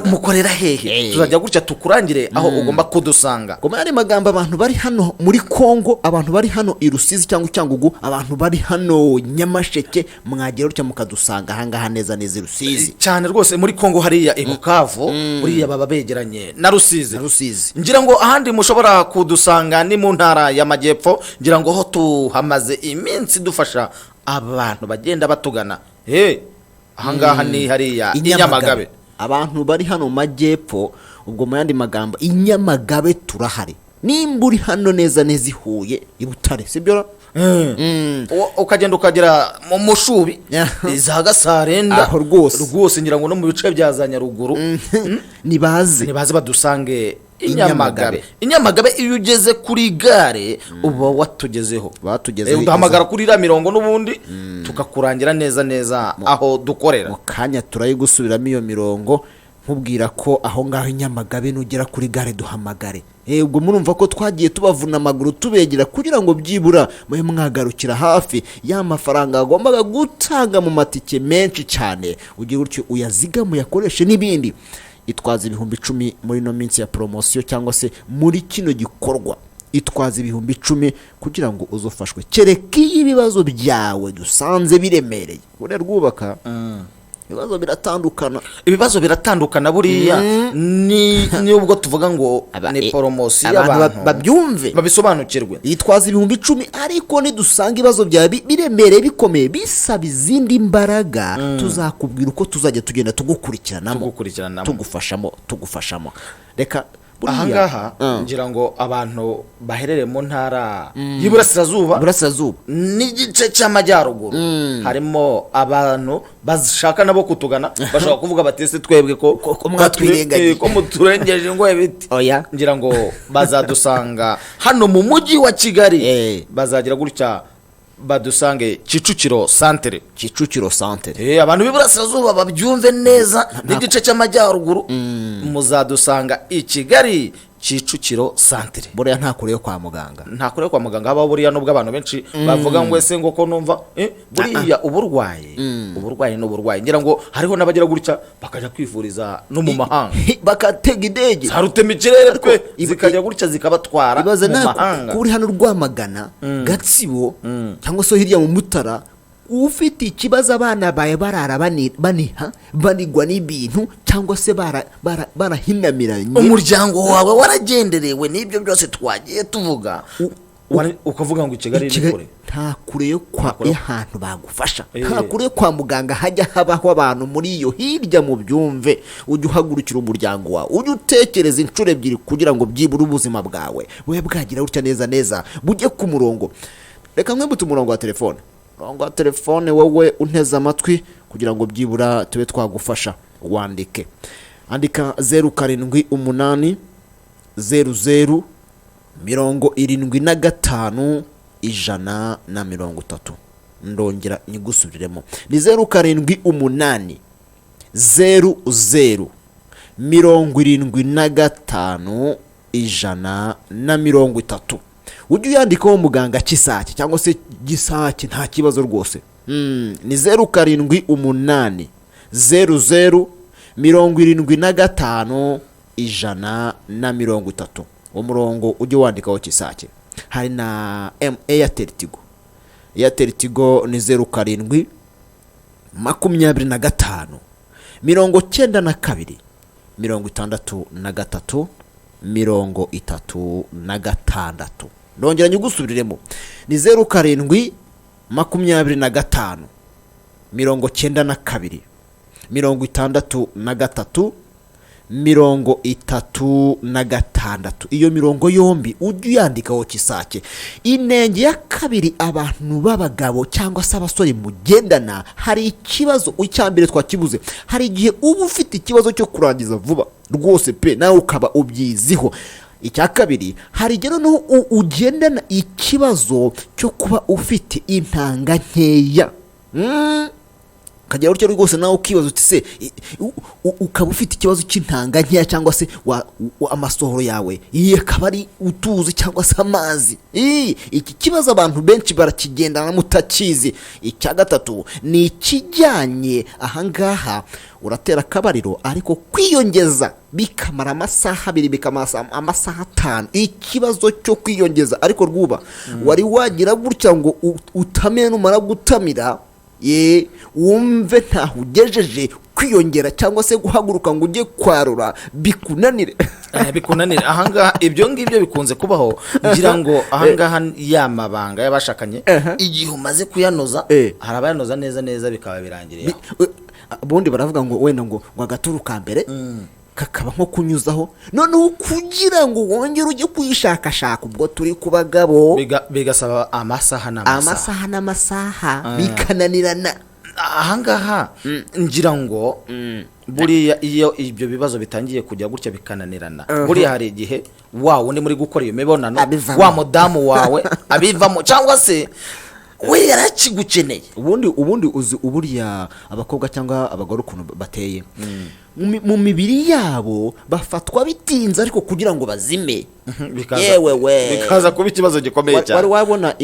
mukorera hehe, tuzajya gutya tukurangire aho ugomba kudusanga. Kuma ari magambo abantu bari hano muri Kongo, abantu bari hano Irusizi cyangwa Cyangugu, abantu bari hano Nyamasheke, mwagera gutya mukadusanga ahangaha neza neza Irusizi cyane rwose. Muri Kongo hariya Bukavu buriya baba begeranye na Rusizi. Ngira ngo ahandi mushobora kudusanga ni mu ntara y'Amajyepfo, ngira ngo ho tuhamaze iminsi dufasha abantu bagenda batugana. Ahangaha ni hariya Inyamagabe. Abantu bari hano mu Majyepfo, ubwo mu yandi magambo Inyamagabe turahari. Nimba uri hano neza neza Huye, i Butare, sibyo? Ukagenda ukagera mu Mushubi za Gasarenda, aho rwose ngira ngo no mu bice bya za Nyaruguru nibaze badusange Inyamagabe. Iyo ugeze kuri gare uba watugezeho, uduhamagara kuri iriya mirongo n'ubundi tukakurangira neza neza aho dukorera. Mu kanya turayigusubiramo iyo mirongo nkubwira ko aho ngaho i Nyamagabe nugera kuri gare duhamagare. Ubwo murumva ko twagiye tubavuna amaguru tubegera kugira ngo byibura mwe mwagarukira hafi ya mafaranga agombaga gutanga mu matike menshi cyane, ugiye gutyo uyazigama uyakoreshe n'ibindi. Itwaza ibihumbi 10 muri no minsi ya promosiyo cyangwa se muri kino gikorwa. Itwaza ibihumbi 10 kugira ngo uzofashwe kereka ibibazo byawe dusanze biremereye. Ure rwubaka ibibazo biratandukana buriya ni ubwo tuvuga ngo ni poromosiyo abantu babyumve babisobanukirwe. Yitwaza ibihumbi 10 ariko nidusanga ibibazo byawe biremereye bikomeye bisaba izindi mbaraga, tuzakubwira uko tuzajya tugenda tugukurikiranamo tugufashamo. Reka ahangaha ngira ngo abantu baherereye mu ntara y'Iburasirazuba n'igice cy'amajyaruguru harimo abantu bashaka nabo kutugana, bashaka kuvuga batese twebwe ko mwatwirengagiye ko muturengeje ngo ebiti. Ngira ngo bazadusanga hano mu mujyi wa Kigali, bazagira gutya badusange Kicukiro Centre. Abantu b'Iburasirazuba babyumve neza, n'igice cy'amajyaruguru muzadusanga i Kigali Kicukiro Centre. Buriya nta kure yo kwa muganga, haba buriya nubwo abantu benshi bavuga ngo ese ngo ko numva buriya uburwaye n'uburwayi. Ngira ngo hariho n'abagira gutya bakajya kwivuriza no mu mahanga, bakatega idege za rutemikirere twe zikajya gutya zikabatwara mu mahanga. Kuri hano Rwamagana, Gatsibo cyangwa so hirya mu Mutara, ufite ikibazo abana baye barara banigwa n'ibintu cyangwa se barahinamiranye, umuryango wawe waragenderewe n'ibyo byose twagiye tuvuga, ukavuga ngo Kigali ni kure. Nta kure yo kwa ahantu bagufasha, nta kure yo kwa muganga hajya habaho abantu muri iyo hirya mu byumve. Ujye uhagurukira umuryango wawe, ujye utekereza inshuro ebyiri kugira ngo byibure ubuzima bwawe we bwagira gutya neza bujye ku murongo. Reka mwebute umurongo wa telefone wowe unteze amatwi kugira ngo byibura tube twagufasha. Wandika 078 00 75 130. Ndongera nyigusubiremo, ni 078 00 75 130. Ujye uyandikaho muganga Kisake cyangwa se Gisake, nta kibazo rwose. Ni 078 00 75 130. Umurongo ujye wandikaho Kisake. Hari na Airtel Tigo ni 07 25 92 63 36. Ndongera nyigusubiriremo, ni 07 25 92 63 36. Iyo mirongo yombi ujye uyandikaho Kisake. Inenge ya kabiri, abantu b'abagabo cyangwa se abasore mugendana, hari ikibazo icyambere twakibuze. Hari igihe uba ufite ikibazo cyo kurangiza vuba rwose pe, nawe ukaba ubyiziho. Icya kabiri, hari igihe noneho ugendana ikibazo cyo kuba ufite intanga nkeya. Kajya uryo rwose nawe ukibaza uti se ukaba ufite ikibazo cy'intanga nkeya cyangwa se amasohoro yawe akaba ari utuzi cyangwa se amazi. Iki kibazo abantu benshi barakigendana mutakizi. Icya gatatu ni ikijyanye ahangaha, uratera akabariro ariko kwiyongeza bikamara amasaha 2 bikamara amasaha 5. Ikibazo cyo kwiyongeza ariko rwuba wari wagira gutya ngo utamene numara gutamira wumve ntaho ugejeje, kwiyongera cyangwa se guhaguruka ngo ujye kwarura bikunanire. Ahangaha ibyo ngibyo bikunze kubaho. Ngira ngo ahangaha ya mabanga y'abashakanye igihe umaze kuyanoza, hari abayanoza neza bikaba birangiriye. Ubundi baravuga ngo wenda ngo agaturuka mbere kakaba nko kunyuzaho, noneho kugira ngo wongere ujye kuyishakashaka, ubwo turi ku bagabo bigasaba amasaha n'amasaha bikananirana. Ahangaha ngira ngo buriya iyo ibyo bibazo bitangiye kujya gutya bikananirana, buriya hari igihe wawe undi muri gukora iyo mibonano wa mudamu wawe abivamo, cyangwa se we yarakigukeneye. ubundi uzi uburya abakobwa cyangwa abagore ukuntu bateye mu mibiri yabo bafatwa bitinze ariko kugira ngo bazime. Yewe we bikaza kuba ikibazo gikomeye cyane. wari wabona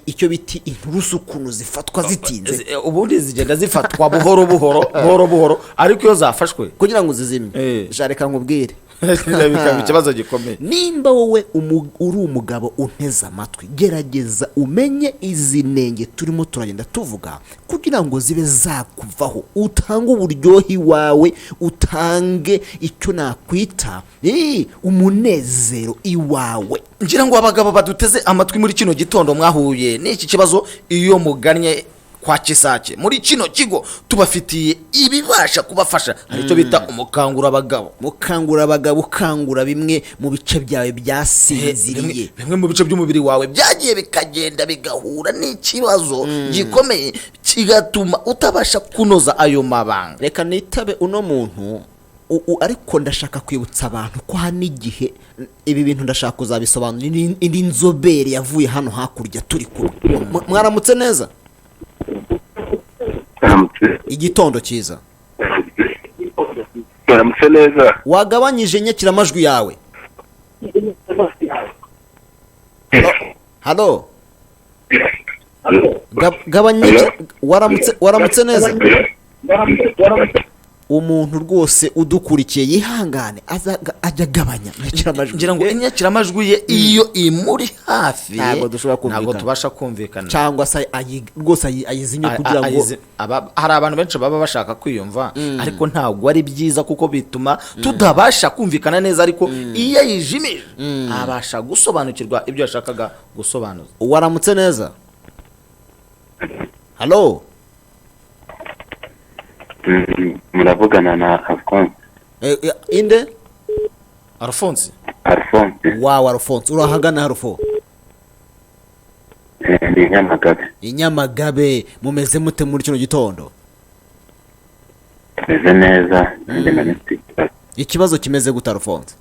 icyo biti inturusu ukuntu zifatwa zitinze, ubundi zigenda zifatwa buhoro buhoro ariko iyo zafashwe kugira ngo zizime. Jareka nkubwire bikaba ikibazo gikomeye. nimba wowe uri umugabo unteze amatwi, gerageza umenye izi nenge turimo turagenda tuvuga kugira ngo zibe zakuvaho, utange uburyohe iwawe, utange icyo nakwita umunezero iwawe. ngira ngo abagabo baduteze amatwi muri kino gitondo mwahuye n'iki kibazo iyo mugannye kwa Kisake muri kino kigo tubafitiye ibibasha kubafasha, aricyo bita umukangura abagabo, ukangura bimwe mu bice byawe byasinziriye, bimwe mu bice by'umubiri wawe byagiye bikagenda bigahura n'ikibazo gikomeye kigatuma utabasha kunoza ayo mabanga. Reka nitabe uno muntu ariko ndashaka kwibutsa abantu ko hano igihe ibi bintu ndashaka kuzabisobanurira indi nzobere yavuye hano hakurya turi kumwe. Mwaramutse neza? Igitondo cyiza. Uramutse neza. Wagabanyije nyakiramajwi yawe? Halo. Gabanya. Waramutse neza? Umuntu rwose udukurikiye yihangane ajya agabanya nyakiramajwi. Ngira ngo inyakiramajwi ye iyo imuri hafi ntabwo tubasha kumvikana, cyangwa se rwose ayizinye kugira ngo hari abantu benshi baba bashaka kwiyumva ariko ntabwo ari byiza kuko bituma tutabasha kumvikana neza, ariko iyo ayijimije abasha gusobanukirwa ibyo yashakaga gusobanuza. Waramutse neza? Halo. Muravugana na Alphonse. Inde? Alphonse. Wow, Alphonse. Urahagana Alphonse? Ni Nyamagabe. Inyamagabe. Mumeze mute muri kino gitondo? Meze neza. Ikibazo kimeze gute Alphonse?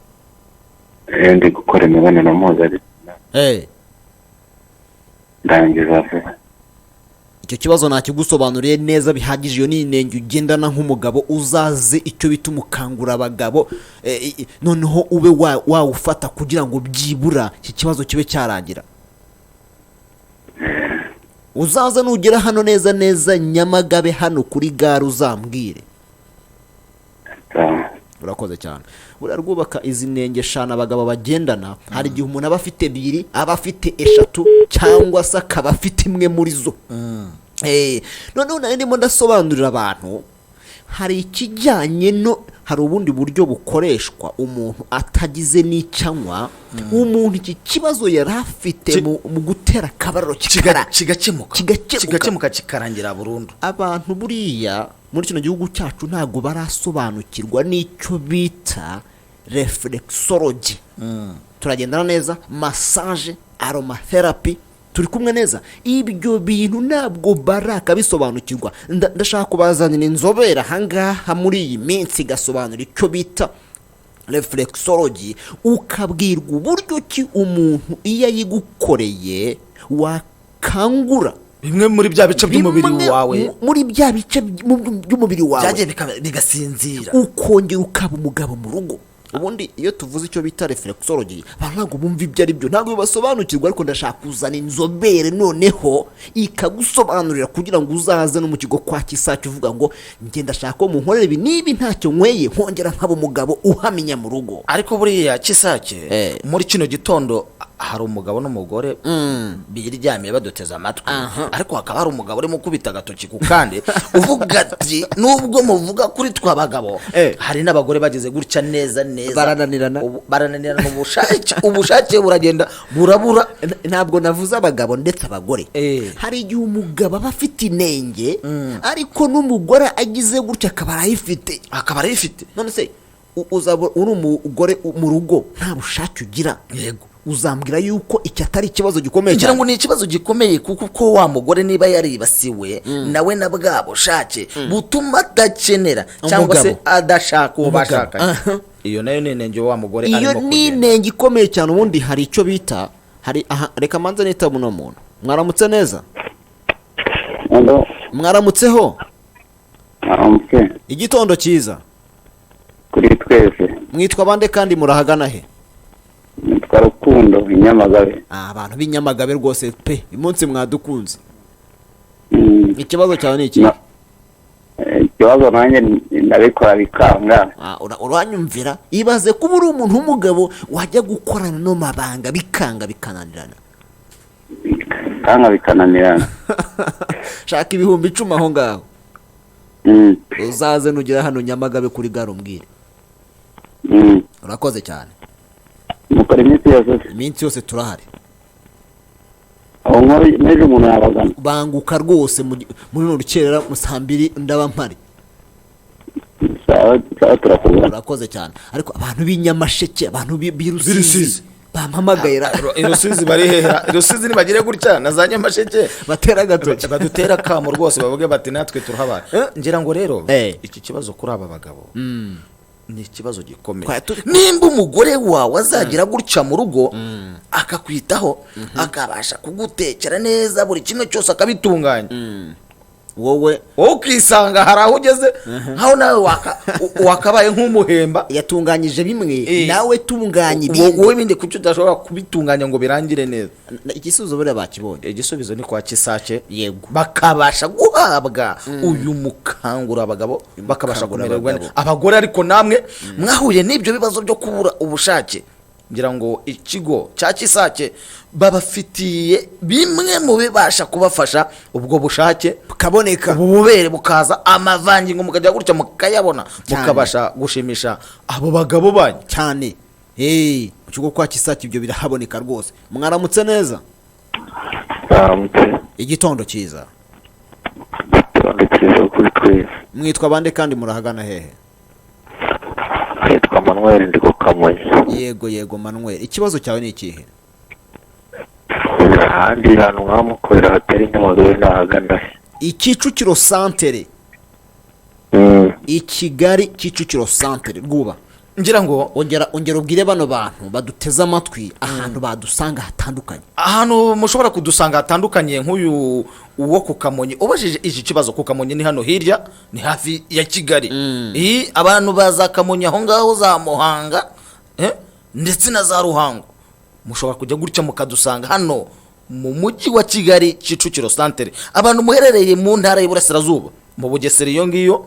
Ndi gukora imibonano mpuzabitsina. Ndangiza vuba. Icyo kibazo nakigusobanuriye neza bihagije. Iyo ni inenge ugendana nk'umugabo, uzaze icyo bita umukangura abagabo, noneho ube wawufata kugira ngo byibura iki kibazo kibe cyarangira. Uzaza nugera hano neza Nyamagabe hano kuri gare uzambwire. Urakoze cyane. Urarwubaka izi nenge shana abagabo bagendana, hari igihe umuntu aba afite 2, aba afite 3 cyangwa se akaba afite imwe muri zo. Noneho ndimo ndasobanurira abantu hari ikijyanye no hari ubundi buryo bukoreshwa umuntu atagize n'icyanywa, umuntu iki kibazo yari afite mu gutera akabariro kigakemuka kikarangira burundu. Abantu buriya muri kino gihugu cyacu ntabwo barasobanukirwa n'icyo bita reflexology. Turagendana neza, massage, aromatherapy, turi kumwe neza. Ibyo bintu ntabwo barakabisobanukirwa. Ndashaka kubazanira inzobere ahangaha muri iyi minsi gasobanura icyo bita reflexology, ukabwirwa uburyo ki umuntu iyo yigukoreye wakangura bimwe muri bya bice by'umubiri wawe, muri bya bice by'umubiri wawe byagiye bigasinzira, ukongera ukaba umugabo mu rugo. Ubundi iyo tuvuze icyo bita reflexology ntabwo bumva ibyo ari byo, ntabwo bibasobanukirwa, ariko ndashaka kuzana inzobere noneho ikagusobanurira kugira ngo uzaze no mu kigo kwa Kisake uvuga ngo njye ndashaka ko munkorera ibi nibi ntacyo nkweye nkongera nkaba umugabo uhamenya mu rugo. Ariko buriya Kisake muri kino gitondo hari umugabo n'umugore biryamiye baduteza amatwi, ariko hakaba hari umugabo urimo kubita agatoki ku kandi uvuga ati nubwo muvuga kuri twabagabo hari n'abagore bageze gutya neza barananirana ubushake buragenda burabura. Ntabwo navuze abagabo ndetse abagore. Hari igihe umugabo aba afite inenge ariko n'umugore agize gutya akaba arayifite. None se uzaba uri umugore mu rugo nta bushake ugira, yego uzambwira yuko iki atari ikibazo gikomeye cyane? Ngo ni ikibazo gikomeye kuko wa mugore niba yaribasiwe nawe na bwa bushake butuma adakenera cyangwa se adashaka uwo bashaka. Iyo nayo ni inenge wa mugore arimo kugenda. Iyo ni inenge ikomeye cyane. Ubundi hari icyo bita reka manza nita muno muntu. Mwaramutse neza? Hello. Mwaramutseho. Uramutse. Igitondo cyiza. Kuri twese. Mwitwa bande kandi murahagana he? Nitwa Rukundo Inyamagabe. Abantu b'inyamagabe rwose pe umunsi mwadukunze. Mm. Ikibazo cyawe ni iki? Ikibazo nanjye ndabikora bikanga. Uranyumvira ibaze kuba uri umuntu w'umugabo wajya gukorana no mabanga bikanga bikananirana. Kanga bikananirana. Shaka ibihumbi 10 aho ngaho. Uzaze nugira hano Nyamagabe kuri gare umbwire. Urakoze cyane. Mukora iminsi yose turahari. Aho nkomeje umuntu yabagana. Banguka rwose muri rukerera musambiri ndaba mpari. Sawa turakubona. Urakoze cyane. Ariko abantu b'inyamasheke, abantu birusizi bampamagara. Irusizi bari heha. Irusizi nibagire gutya nazanye amasheke batera gatoki. Badutera kamo rwose bavuge bati natwe turahabara. Ngira ngo rero iki kibazo kuri aba bagabo. Ni ikibazo gikomeye. Nimba umugore wawe azagira gutya mu rugo akakwitaho akabasha kugutekera neza buri kimwe cyose akabitunganya, wowe ukisanga hari aho ugeze aho nawe wakabaye nk'umuhemba yatunganyije bimwe nawe tunganya ibindi, wowe bindi kucyo udashobora kubitunganya ngo birangire neza. Igisubizo bure bakibonye. Igisubizo ni kwa kisake. Yego, bakabasha guhabwa uyu mukangura abagabo bakabasha kumererwa neza. Abagore ariko namwe mwahuye n'ibyo bibazo byo kubura ubushake, ngira ngo ikigo cya kisake babafitiye bimwe mu bibasha kubafasha ubwo bushake bukaboneka, ububere bukaza, amavangingo mukajya gutya mukayabona, mukabasha gushimisha abo bagabo banyu cyane. Mu kigo kwa kisake ibyo birahaboneka rwose. Mwaramutse neza. Igitondo cyiza. Kuri twese. Mwitwa bande kandi murahagana hehe? Nitwa Manuel ndi kukamonyi. Yego Manuel, ikibazo cyawe ni ikihe? Ahandi hantu mwamukorera hatari Nyamagabe nahagana he? Kicukiro santere. Kigali Kicukiro santere rwuba. Ngira ngo ongera ubwire bano bantu baduteze amatwi ahantu badusanga hatandukanye. Ahantu mushobora kudusanga hatandukanye nk'uyu uwo ku Kamonyi. Ubajije iki kibazo ku Kamonyi ni hano hirya, ni hafi ya Kigali. Abantu baza Kamonyi aho ngaho za Muhanga ndetse na za Ruhango, mushobora kujya gutya mukadusanga hano mu mujyi wa Kigali Kicukiro santere. Abantu muherereye mu ntara y'Iburasirazuba mu Bugesera iyo ngiyo,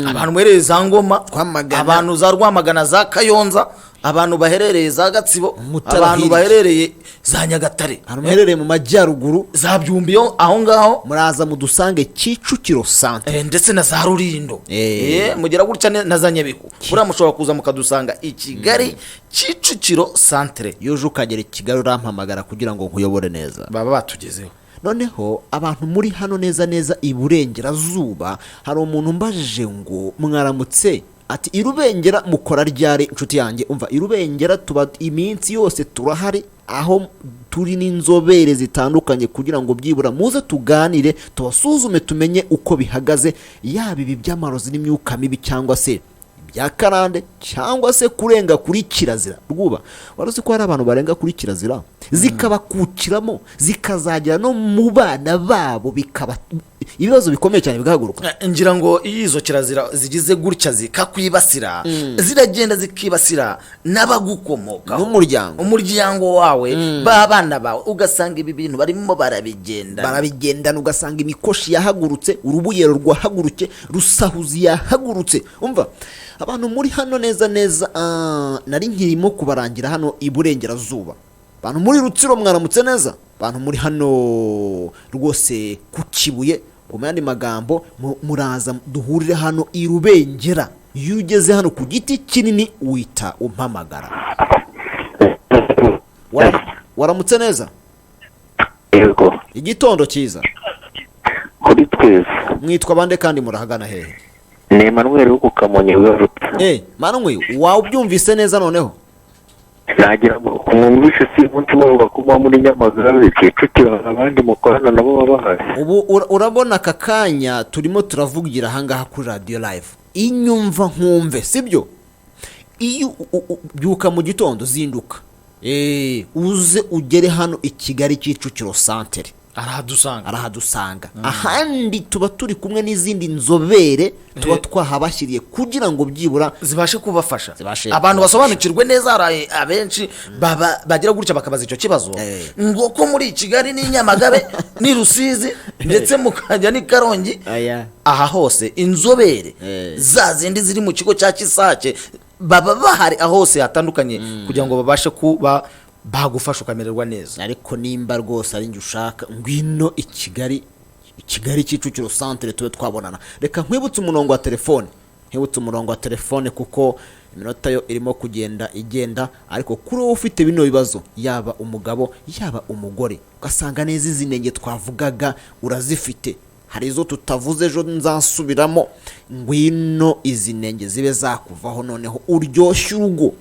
abantu muherereye za Ngoma, abantu za Rwamagana, za Kayonza, abantu baherereye za Gatsibo, abantu baherereye za Nyagatare, abantu baherereye mu majyaruguru za Byumbiyo aho ngaho muraza mudusange Kicukiro santere, ndetse na za Rurindo mugera gutya na za Nyabihu. Buriya mushobora kuza mukadusanga i Kigali Kicukiro santere. Yoje ukagera i Kigali urampamagara kugira ngo nkuyobore neza, baba batugezeho. Noneho abantu muri hano neza iburengerazuba, hari umuntu mbajije ngo mwaramutse, ati irubengera mukora ryari? Inshuti yanjye umva, irubengera tuba iminsi yose turahari, aho turi n'inzobere zitandukanye kugira ngo byibura muze tuganire tubasuzume tumenye uko bihagaze, yaba ibi by'amarozi n'imyuka mibi cyangwa se bya karande cyangwa se kurenga kuri kirazira rwuba. Waruzi ko hari abantu barenga kuri kirazira zikabakukiramo zikazagera no mu bana babo, bikaba ibibazo bikomeye cyane bigahaguruka. Ngira ngo izo kirazira zigize gutya zikakwibasira, ziragenda zikibasira n'abagukomoka, umuryango wawe, babana bawe, ugasanga ibi bintu barimo barabigendana, ugasanga imikoshi yahagurutse, urubuyero rwahaguruke, rusahuzi yahagurutse. Umva abantu muri hano neza nari nkirimo kubarangira hano iburengerazuba. Abantu muri Rutsiro mwaramutse neza, abantu muri hano rwose ku Kibuye, mu yandi magambo muraza duhurire hano i Rubengera. Iyo ugeze hano ku giti kinini wita umpamagara. Waramutse neza. Yego. Igitondo cyiza. Kuri twese. Mwitwa bande kandi murahagana hehe? Ni Manuel wo ku Kamonyi Uramutse. Manuel, wawe ubyumvise neza noneho? Nagira ngo kumwumvishe si umunsi muvuga kuba muri Nyamagabe Kicukiro abandi mukorana nabo babahari. Ubu urabona aka kanya turimo turavugira ahangaha kuri radio live. Inyumva nkumve sibyo? Iyo byuka mu gitondo zinduka uze ugere hano i Kigali Kicukiro santere, arahadusanga ahandi tuba turi kumwe n'izindi nzobere tuba twahabashyiriye kugira ngo byibura zibashe kubafasha Zibashe abantu kubafasha. basobanukirwe neza. hari abenshi bagira gutya bakabaza icyo kibazo ngo ko muri Kigali ni Nyamagabe ni Rusizi ndetse mukajya ni Karongi aha hose inzobere za zindi ziri mu kigo cya Kisake baba bahari aho hose hatandukanye kugira ngo babashe kuba bagufasha ukamererwa neza. ariko nimba rwose ari njye ushaka ngwino i Kigali Kicukiro centre tube twabonana. Reka nkwibutse umurongo wa telefone kuko iminota yo irimo kugenda igenda, ariko kuri wowe ufite bino bibazo yaba umugabo yaba umugore ugasanga neza izi nenge twavugaga urazifite, hari izo tutavuze ejo nzasubiramo, ngwino izi nenge zibe zakuvaho noneho uryoshye urugo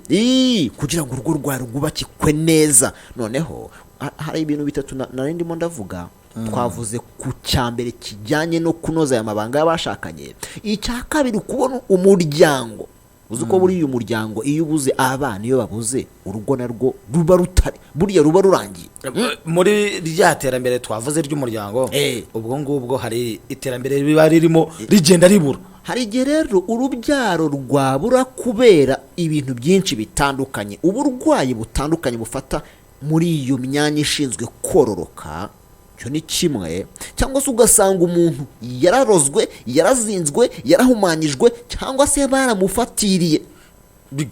kugira ngo urugo rwawe rwubakikwe neza. Noneho hari ibintu bitatu nari ndimo ndavuga. Twavuze ku cyambere kijyanye no kunoza aya mabanga y'abashakanye. Icya kabiri kubona umuryango, uzi ko buri uyu muryango iyo ubuze abana, iyo babuze urugo narwo ruba rutari buriya ruba rurangiye. Muri rya terambere twavuze ry'umuryango ubwo ngubwo hari iterambere riba ririmo rigenda ribura. Hari igihe rero urubyaro rwabura kubera ibintu byinshi bitandukanye, uburwayi butandukanye bufata muri iyo myanya ishinzwe kororoka. Cyo ni kimwe, cyangwa se ugasanga umuntu yararozwe, yarazinzwe, yarahumanyijwe, cyangwa se baramufatiriye,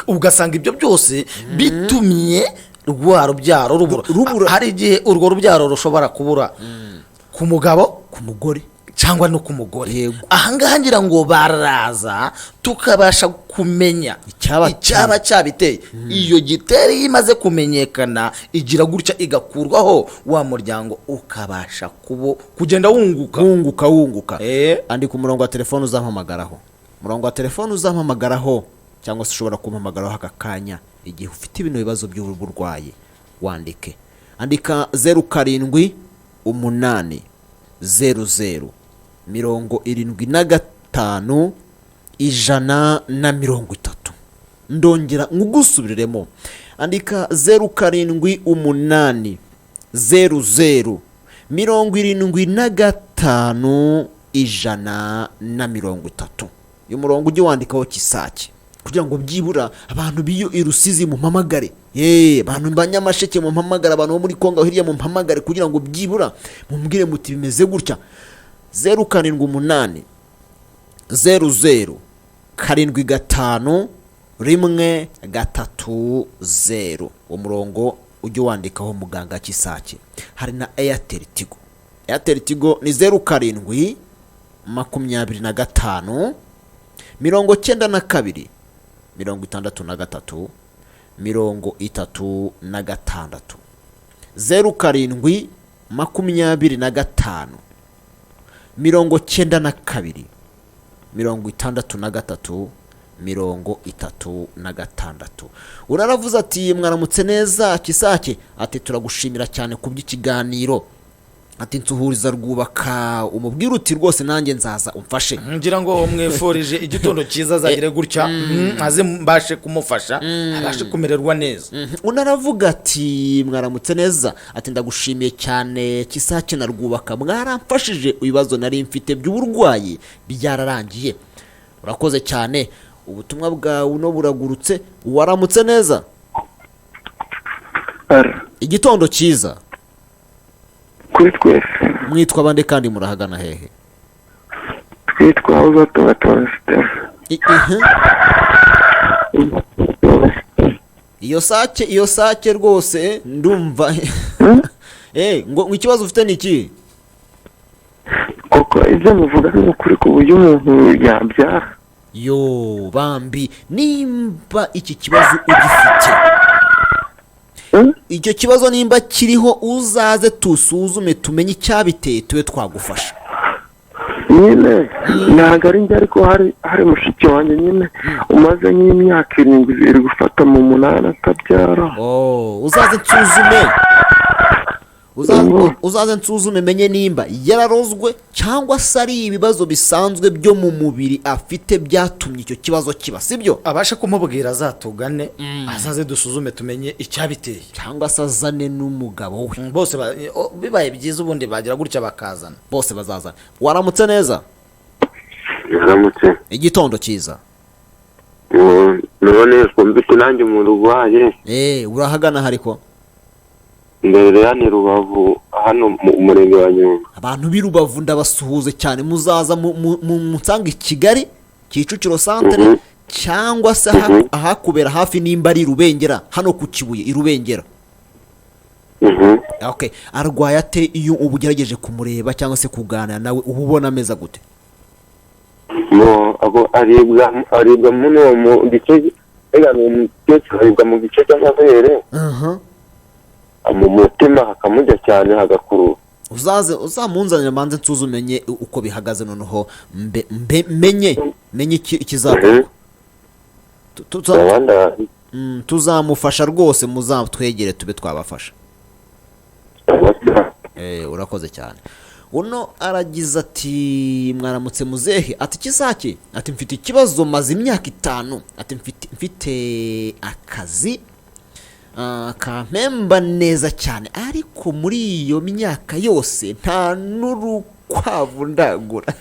ugasanga ibyo byose bitumye rwa rubyaro rubura. Hari igihe urwo rubyaro rushobora kubura ku mugabo, ku mugore cyangwa no ku mugore. Ahangaha ngira ngo baraza tukabasha kumenya icyaba cyabiteye. Iyo giteri imaze kumenyekana igira gutya igakurwaho, wa muryango ukabasha kugenda wunguka. Andika umurongo wa telefone uzampamagaraho, cyangwa se ushobora kumpamagaraho aka kanya igihe ufite ibintu bibazo by'uburwayi. Wandike, andika 07 8 00 75 130. Ndongera ngusubiriremo, andika 07 8 00 75 130. uyu murongo ujye wandikaho Kisake kugira ngo byibura abantu biyo irusizi mu mpamagare, abantu banyamasheke mu mpamagara, abantu bo muri Kongo hirya mu mpamagare, kugira ngo byibura mumbwire muti bimeze gutya. 07 00 75 130. umurongo ujye wandikaho muganga Kisake. Hari na Airtel Tigo ni 07 25 92 63 36. 07 25 92 63 36. Uraravuze ati mwaramutse neza Kisake, ati turagushimira cyane kuby'ikiganiro, ati nsuhuriza rwubaka, umubwira uti rwose nanjye nzaza umfashe. Ngira ngo mwifurije igitondo cyiza azagire gutya aze mbashe kumufasha abashe kumererwa neza. Unaravuga ati mwaramutse neza, ati ndagushimiye cyane Kisake na rwubaka, mwaramfashije ibibazo nari mfite by'uburwayi byararangiye. Urakoze cyane, ubutumwa bwawe no buragurutse. Waramutse neza, igitondo cyiza kuri twese. Mwitwa bande kandi murahagana hehe? Twitwa udakira. Iyo sake rwose ndumva ngo ikibazo ufite ni iki? Koko ibyo muvuga ni ukuri ku buryo umuntu yabyara. Bambi, nimba iki kibazo ugifite, icyo kibazo nimba kiriho, uzaze tusuzume tumenye icyabiteye tube twagufasha. Nyine ntabwo ari njye, ariko hari mushiki wanjye nyine umaze nk'imyaka 7 iri gufata mu 8 atabyara. Uzaze nsuzume uzaze nsuzume menye nimba yararozwe cyangwa se ari ibibazo bisanzwe byo mu mubiri afite byatumye icyo kibazo kiba, sibyo? abashe kumubwira azatugane azaze dusuzume tumenye icyabiteye, cyangwa se azane n'umugabo we, bose bibaye byiza ubundi bagira gutya bakazana, bose bazazana. Waramutse neza? Uramutse. Igitondo cyiza. None mbese nanjye mu urwaye. Urahagana hariko Mbere ya ni Rubavu hano mu murenge wa Nyundo. abantu b'i Rubavu ndabasuhuze cyane, muzaza mu nsanga i Kigali Kicukiro centre cyangwa se ahakubera hafi nimba ari Rubengera hano ku Kibuye i Rubengera. Okay, arwaye ate iyo ubugerageje kumureba cyangwa se kuganira nawe ubona ameza gute? Abo aribwa mu gice aribwa mu gice cy'amabere. Mu mutima hakamujya cyane hagakurura. Uzamunzanira manze nsuzumenye uko bihagaze, noneho menye ikizakorwa. Tuzamufasha rwose, muzatwegere tube twabafasha. Urakoze cyane. Uno aragize ati mwaramutse muzehe, ati kizaki, ati mfite ikibazo maze imyaka 5, ati mfite akazi kampemba neza cyane, ariko muri iyo myaka yose nta n'urukwavu ndagura.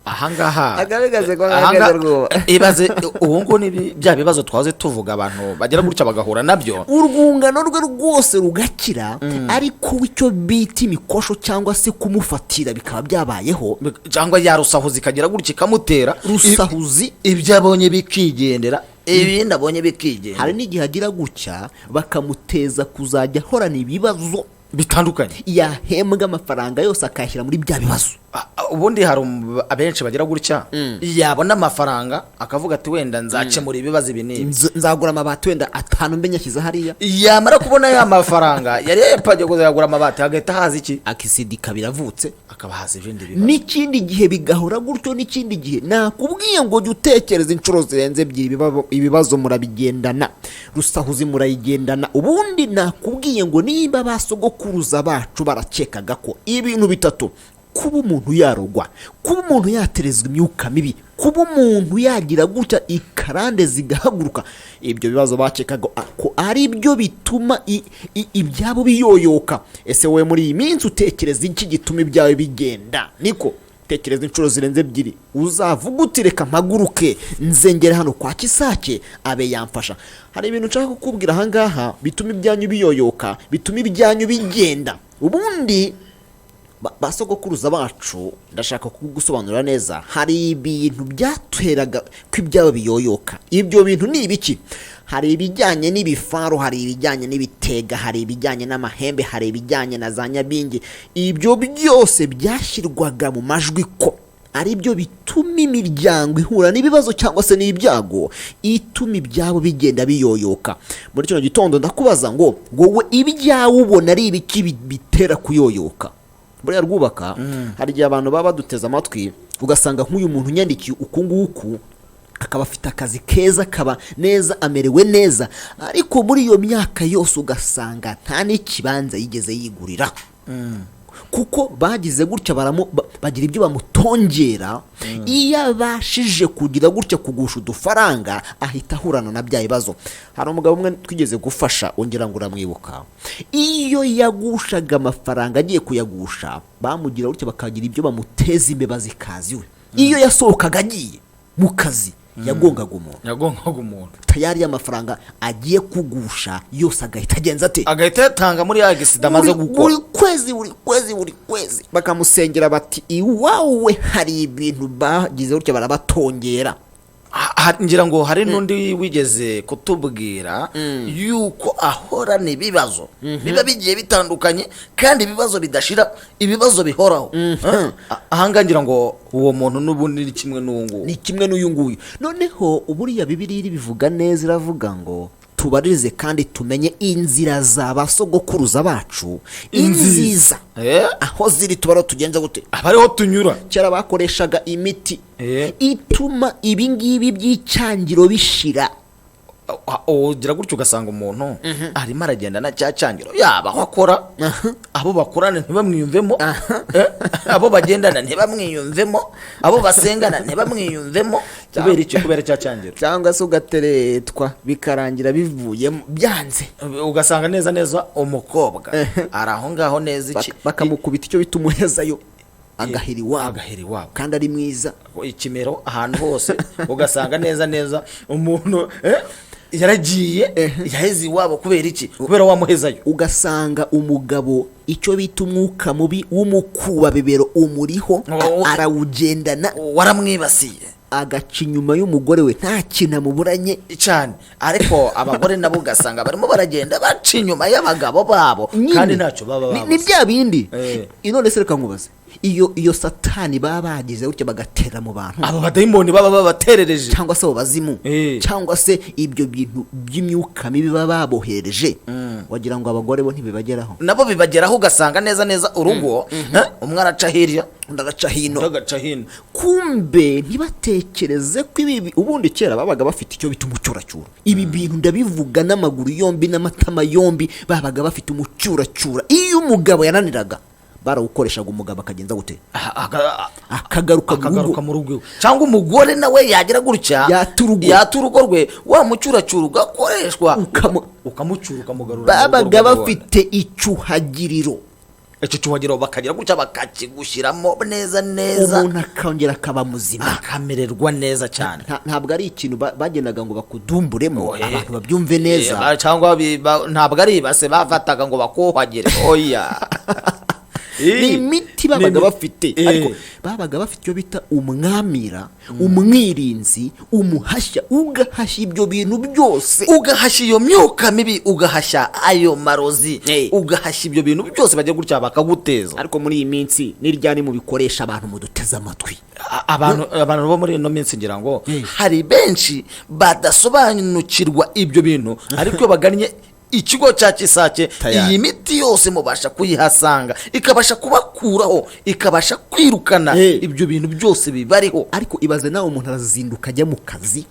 ahangaha agaragaze ko ahagaze rwo ibaze ubu ni bya bibazo twaze tuvuga abantu bagera gutya bagahura nabyo, urwungano rwe rwose rugakira, ariko icyo bita imikosho cyangwa se kumufatira bikaba byabayeho, cyangwa yarusahuzi kagira gutya kamutera rusahuzi, ibyo abonye bikigendera, ibindi abonye bikigendera. hari n'igihe agira gutya bakamuteza kuzajya ahorana ibibazo bitandukanye, yahembwa amafaranga yose akayashyira muri bya bibazo. Ubundi hari abenshi bagira gutya yabona amafaranga akavuga ati wenda nzacemura ibibazo ibinini, nzagura amabati wenda 5 mbe nyashyize hariya, yamara kubona ya mafaranga yari yapajye kuzagura amabati hagahita haza iki akisidika biravutse, akaba haza ibindi bibazo. n'ikindi gihe bigahora gutyo, n'ikindi gihe nakubwiye ngo jya utekereza inshuro zirenze 2 ibibazo murabigendana, rusahuzi murayigendana. Ubundi nakubwiye ngo niba basogokuruza bacu barakekaga ko ibintu 3: kuba umuntu yarogwa, kuba umuntu yaterezwa imyuka mibi, kuba umuntu yagira gutya ikarande zigahaguruka, ibyo bibazo bakekaga ko ari byo bituma ibyabo biyoyoka. Ese wowe muri iyi minsi utekereza iki gituma ibyawe bigenda? Niko tekereza inshuro zirenze 2, uzavuga uti reka mpaguruke nzengere hano kwa Kisake abe yamfasha. Hari ibintu nshaka kukubwira ahangaha bituma ibyanyu biyoyoka, bituma ibyanyu bigenda. Ubundi basogokuruza bacu ndashaka kugusobanurira neza, hari ibintu byatweraga ko ibyabo biyoyoka. Ibyo bintu ni ibiki? Hari ibijyanye n'ibifaru, hari ibijyanye n'ibitega, hari ibijyanye n'amahembe, hari ibijyanye na za nyabingi. Ibyo byose byashyirwaga mu majwi ko ari byo bituma imiryango ihura n'ibibazo cyangwa se n'ibyago, ituma ibyabo bigenda biyoyoka. Muri kino gitondo ndakubaza ngo wowe ibyawe ubona ari ibiki bitera kuyoyoka? Buriya rwubaka hari igihe abantu baba baduteza amatwi ugasanga nk'uyu muntu nyandikiye uku nguku akaba afite akazi keza, akaba neza, amerewe neza, ariko muri iyo myaka yose ugasanga nta n'ikibanza yigeze yigurira, kuko bagize gutya bagira ibyo bamutongera. Iyo abashije kugira gutya kugusha udufaranga ahita ahurana na bya bibazo. Hari umugabo umwe twigeze gufasha, ongera ngo uramwibuka, iyo yagushaga amafaranga agiye kuyagusha bamugira gutya bakagira ibyo bamuteza imbeba zikaziwe. Iyo yasohokaga agiye mu kazi yagongaga umuntu tayari y'amafaranga agiye kugusha yose agahita agenza ate, agahita yatanga muri ya gisida amaze gukora. Buri kwezi bakamusengera bati iwawe hari ibintu bagize gutya barabatongera. Ngira ngo hari n'undi wigeze kutubwira yuko ahorana ibibazo biba bigiye bitandukanye kandi ibibazo bidashira, ibibazo bihoraho. Ahanga ngira ngo uwo muntu n'ubundi ni kimwe n'uyu nguyu. Noneho uburiya Bibiliya bivuga neza, iravuga ngo tubarize kandi tumenye inzira z'abasogokuruza bacu inziza, aho ziri tubaro tugenza gute, abariho tunyura. Cyara bakoreshaga imiti ituma ibingibi by'icyangiro bishira. ugira gutyo ugasanga umuntu arimo aragenda na cya cyangiro yaba aho akora abo bakorana ntibamwiyumvemo abo bagendana ntibamwiyumvemo abo basengana ntibamwiyumvemo kubera cya cyangiro cyangwa se ugateretwa bikarangira bivuyemo byanze ugasanga neza umukobwa ari aho ngaho neza bakamukubita icyo bita umuhezayo agahera iwabo kandi ari mwiza ikimero ahantu hose ugasanga neza umuntu yaragiye yaheze iwabo kubera iki kubera wamuhezayo ugasanga umugabo icyo bita umwuka mubi w'umukubabibero umuriho arawugendana waramwibasiye agaca inyuma y'umugore we nta kintu amuburanye cyane ariko abagore nabo ugasanga barimo baragenda baca inyuma y'abagabo babo kandi ntacyo baba babuze ni bya bindi inone se reka nkubaze iyo satani baba bagize gutya bagatera mu bantu abo badayimoni baba babaterereje cyangwa se abo bazimu cyangwa se ibyo bintu by'imyuka mibi baba babohereje wagira ngo abagore bo ntibibageraho nabo bibageraho ugasanga neza urugo umwe araca hirya undi agaca hino kumbe ntibatekereze ko ibi ubundi kera babaga bafite icyo bita umucyuracyura ibi bintu ndabivuga n'amaguru yombi n'amatama yombi babaga bafite umucyuracyura iyo umugabo yananiraga barawukoreshaga umugabo akagenza gute akagaruka mu rugo cyangwa umugore nawe yagira gutya yata urugo rwe wamucyuracyura ugakoreshwa ukamucyura ukamugarura babaga bafite icyuhagiriro icyo cyuhagiriro bakagira gutya bakakigushyiramo neza umuntu akongera akaba muzima akamererwa neza cyane ntabwo ari ikintu bagendaga ngo bakudumburemo abantu babyumve neza cyangwa ntabwo ari ibase bafataga ngo bakuhagire oya ni imiti babaga bafite ariko babaga bafite icyo bita umwamira umwirinzi umuhashya ugahashya ibyo bintu byose ugahashya iyo myuka mibi ugahashya ayo marozi ugahashya ibyo bintu byose bagiye gutya bakaguteza ariko muri iyi minsi n'iryani mu bikoresha abantu muduteze amatwi abantu bo muri ino minsi ngira ngo hari benshi badasobanukirwa ibyo bintu ariko bagannye ikigo cya Kisake iyi miti yose mubasha kuyihasanga ikabasha kubakuraho ikabasha kwirukana ibyo bintu byose bibariho ariko ibaze nawe umuntu arazinduka ajya mu kazi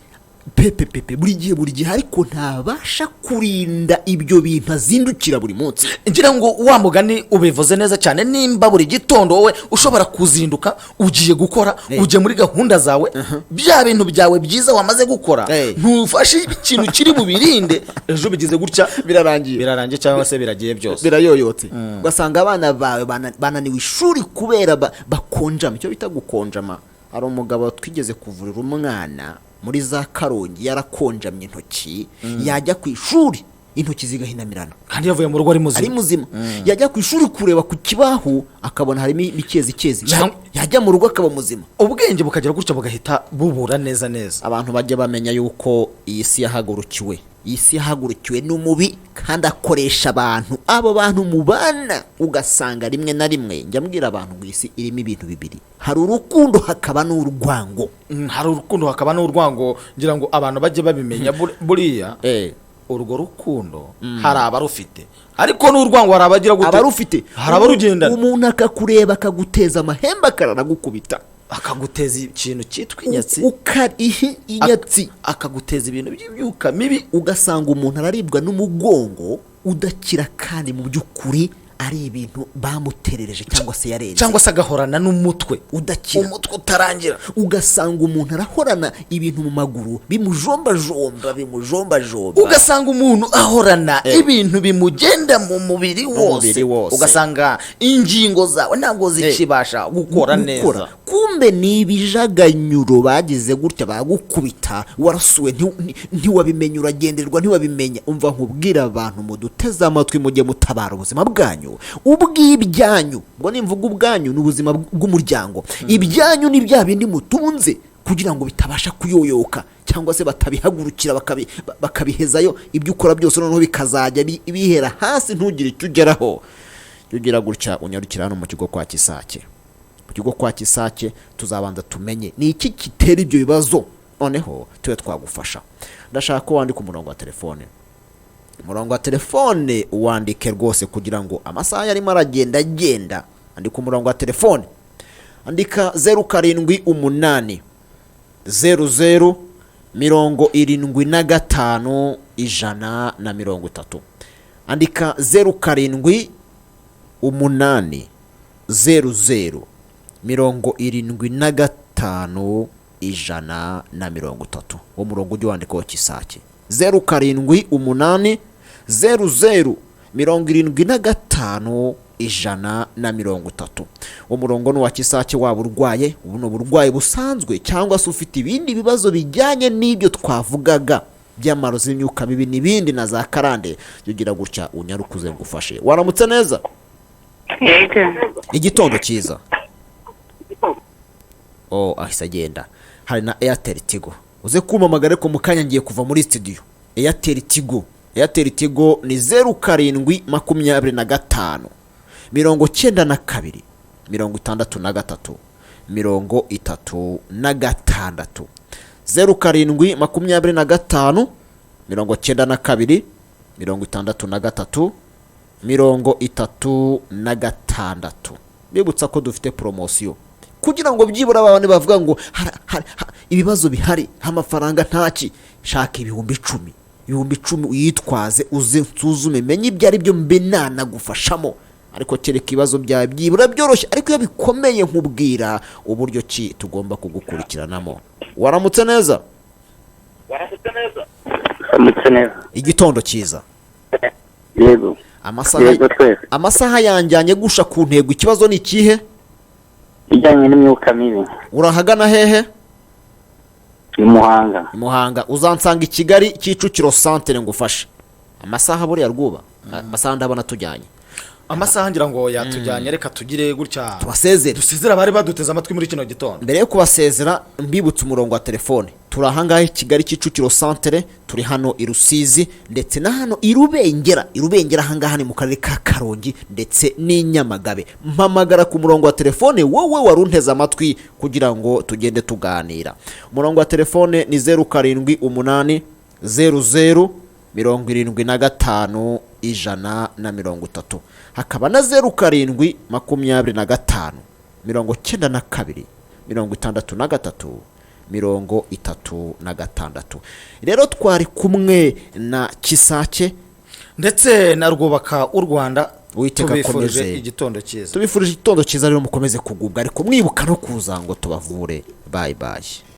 pepe buri gihe ariko ntabasha kurinda ibyo bintu azindukira buri munsi ngira ngo wa mugani ubivuze neza cyane nimba buri gitondo wowe ushobora kuzinduka ugiye gukora uje muri gahunda zawe bya bintu byawe byiza wamaze gukora ntufashe ikintu kiri bubirinde ejo bigize gutya birarangiye cyangwa se biragiye byose birayoyotse ugasanga abana bawe bananiwe ishuri kubera bakonjama icyo bita gukonjama hari umugabo twigeze kuvurira umwana muri za Karongi yarakonjamye intoki yajya ku ishuri intoki zigahinamirana kandi yavuye mu rugo ari muzima yajya ku ishuri kureba ku kibaho akabona harimo ikezi yajya mu rugo akaba muzima ubwenge bukagira gutya bugahita bubura neza abantu bajya bamenya yuko iyi si yahagurukiwe n'umubi kandi akoresha abo bantu mubana ugasanga rimwe na rimwe njya mbwira abantu ngo isi irimo ibintu bibiri hari urukundo hakaba n'urwango ngira ngo abantu bajye babimenya buriya urwo rukundo hari abarufite ariko n'urwango hari abagira gute abarufite hari abarugendana umuntu akakureba akaguteza amahembe akaranagukubita akaguteza ikintu cyitwa inyatsi inyatsi akaguteza ibintu by'imyuka mibi ugasanga umuntu araribwa n'umugongo udakira kandi mu by'ukuri ari ibintu bamuterereje cyangwa se yarenze cyangwa se agahorana n'umutwe udakira umutwe utarangira ugasanga umuntu arahorana ibintu mu maguru bimujombajomba ugasanga umuntu ahorana ibintu bimugenda mu mubiri wose ugasanga ingingo zawe ntabwo zikibasha gukora neza kumbe ni ibijaganyuro bagize gutya bagukubita warasuwe ntiwabimenya uragenderwa ntiwabimenya umva nkubwira abantu muduteze amatwi mujye mutabara ubuzima bwanyu ubw'ibyanyu ngo nimvuga ubwanyu n'ubuzima bw'umuryango ibyanyu ni bya bindi mutunze kugira ngo bitabasha kuyoyoka cyangwa se batabihagurukira bakabihezayo ibyo ukora byose noneho bikazajya bihera hasi ntugire icyo ugeraho ugira gutya unyarukira hano mu kigo kwa Kisake tuzabanza tumenye ni iki kitera ibyo bibazo noneho tube twagufasha ndashaka ko wandika umurongo wa telefone wandike rwose kugira ngo amasaha yarimo aragenda andika umurongo wa telefone andika 0788 00 75 130. andika 07 8 00 75 130. uwo murongo ujya wandikaho kisake 07 8 00 75 130. umurongo ni uwa kisake, waba urwaye, ubu ni uburwayi busanzwe cyangwa se ufite ibindi bibazo bijyanye n'ibyo twavugaga by'amarozi, imyuka mibi n'ibindi na za karande, ugira gutya unyarukuze ngufashe. Waramutse neza? igitondo cyiza. ahise agenda. hari na Airtel Tigo, uze kumpamagara ko mukanya ngiye kuva muri studio. Airtel Tigo ni 07 25 92 63 36. 07 25 92 63 36. bibutsa ko dufite promosiyo kugira ngo byibura abantu bavuga ngo ibibazo bihari, amafaranga ntaki, shaka ibihumbi 10 uyitwaze, uze nsuzume menye ibyo ari byo, mbe nagufashamo. ariko kereka ibibazo byawe byibura byoroshye, ariko iyo bikomeye nkubwira uburyo ki tugomba kugukurikiranamo. Waramutse neza? igitondo cyiza. Yego. amasaha yanjyanye gusha ku ntego. ikibazo ni ikihe? ijyanye n'imyuka mibi. urahagana hehe? Muhanga. uzansanga i Kigali Kicukiro centre ngufashe. amasaha buriya rwuba, amasaha ndabona tujyanye. amasaha ngira ngo yatujyanye. reka tugire gutya dusezera abari baduteze amatwi muri kino gitondo. mbere yo kubasezera mbibutse umurongo wa telefone. turi ahangahe Kigali Kicukiro centre, turi hano i Rusizi ndetse na hano i Rubengera ahangaha ni mu karere ka Karongi ndetse n'i Nyamagabe. mpamagara ku murongo wa telefone wowe warunteze amatwi kugira ngo tugende tuganira. umurongo wa telefone ni 07 8 00 75 130. hakaba na 07 25 92 63 36. rero twari kumwe na Kisake ndetse na Rwubaka u Rwanda. tubifurije igitondo cyiza. rero mukomeze kugubwa, ariko mwibuka no kuza ngo tubavure. bye bye.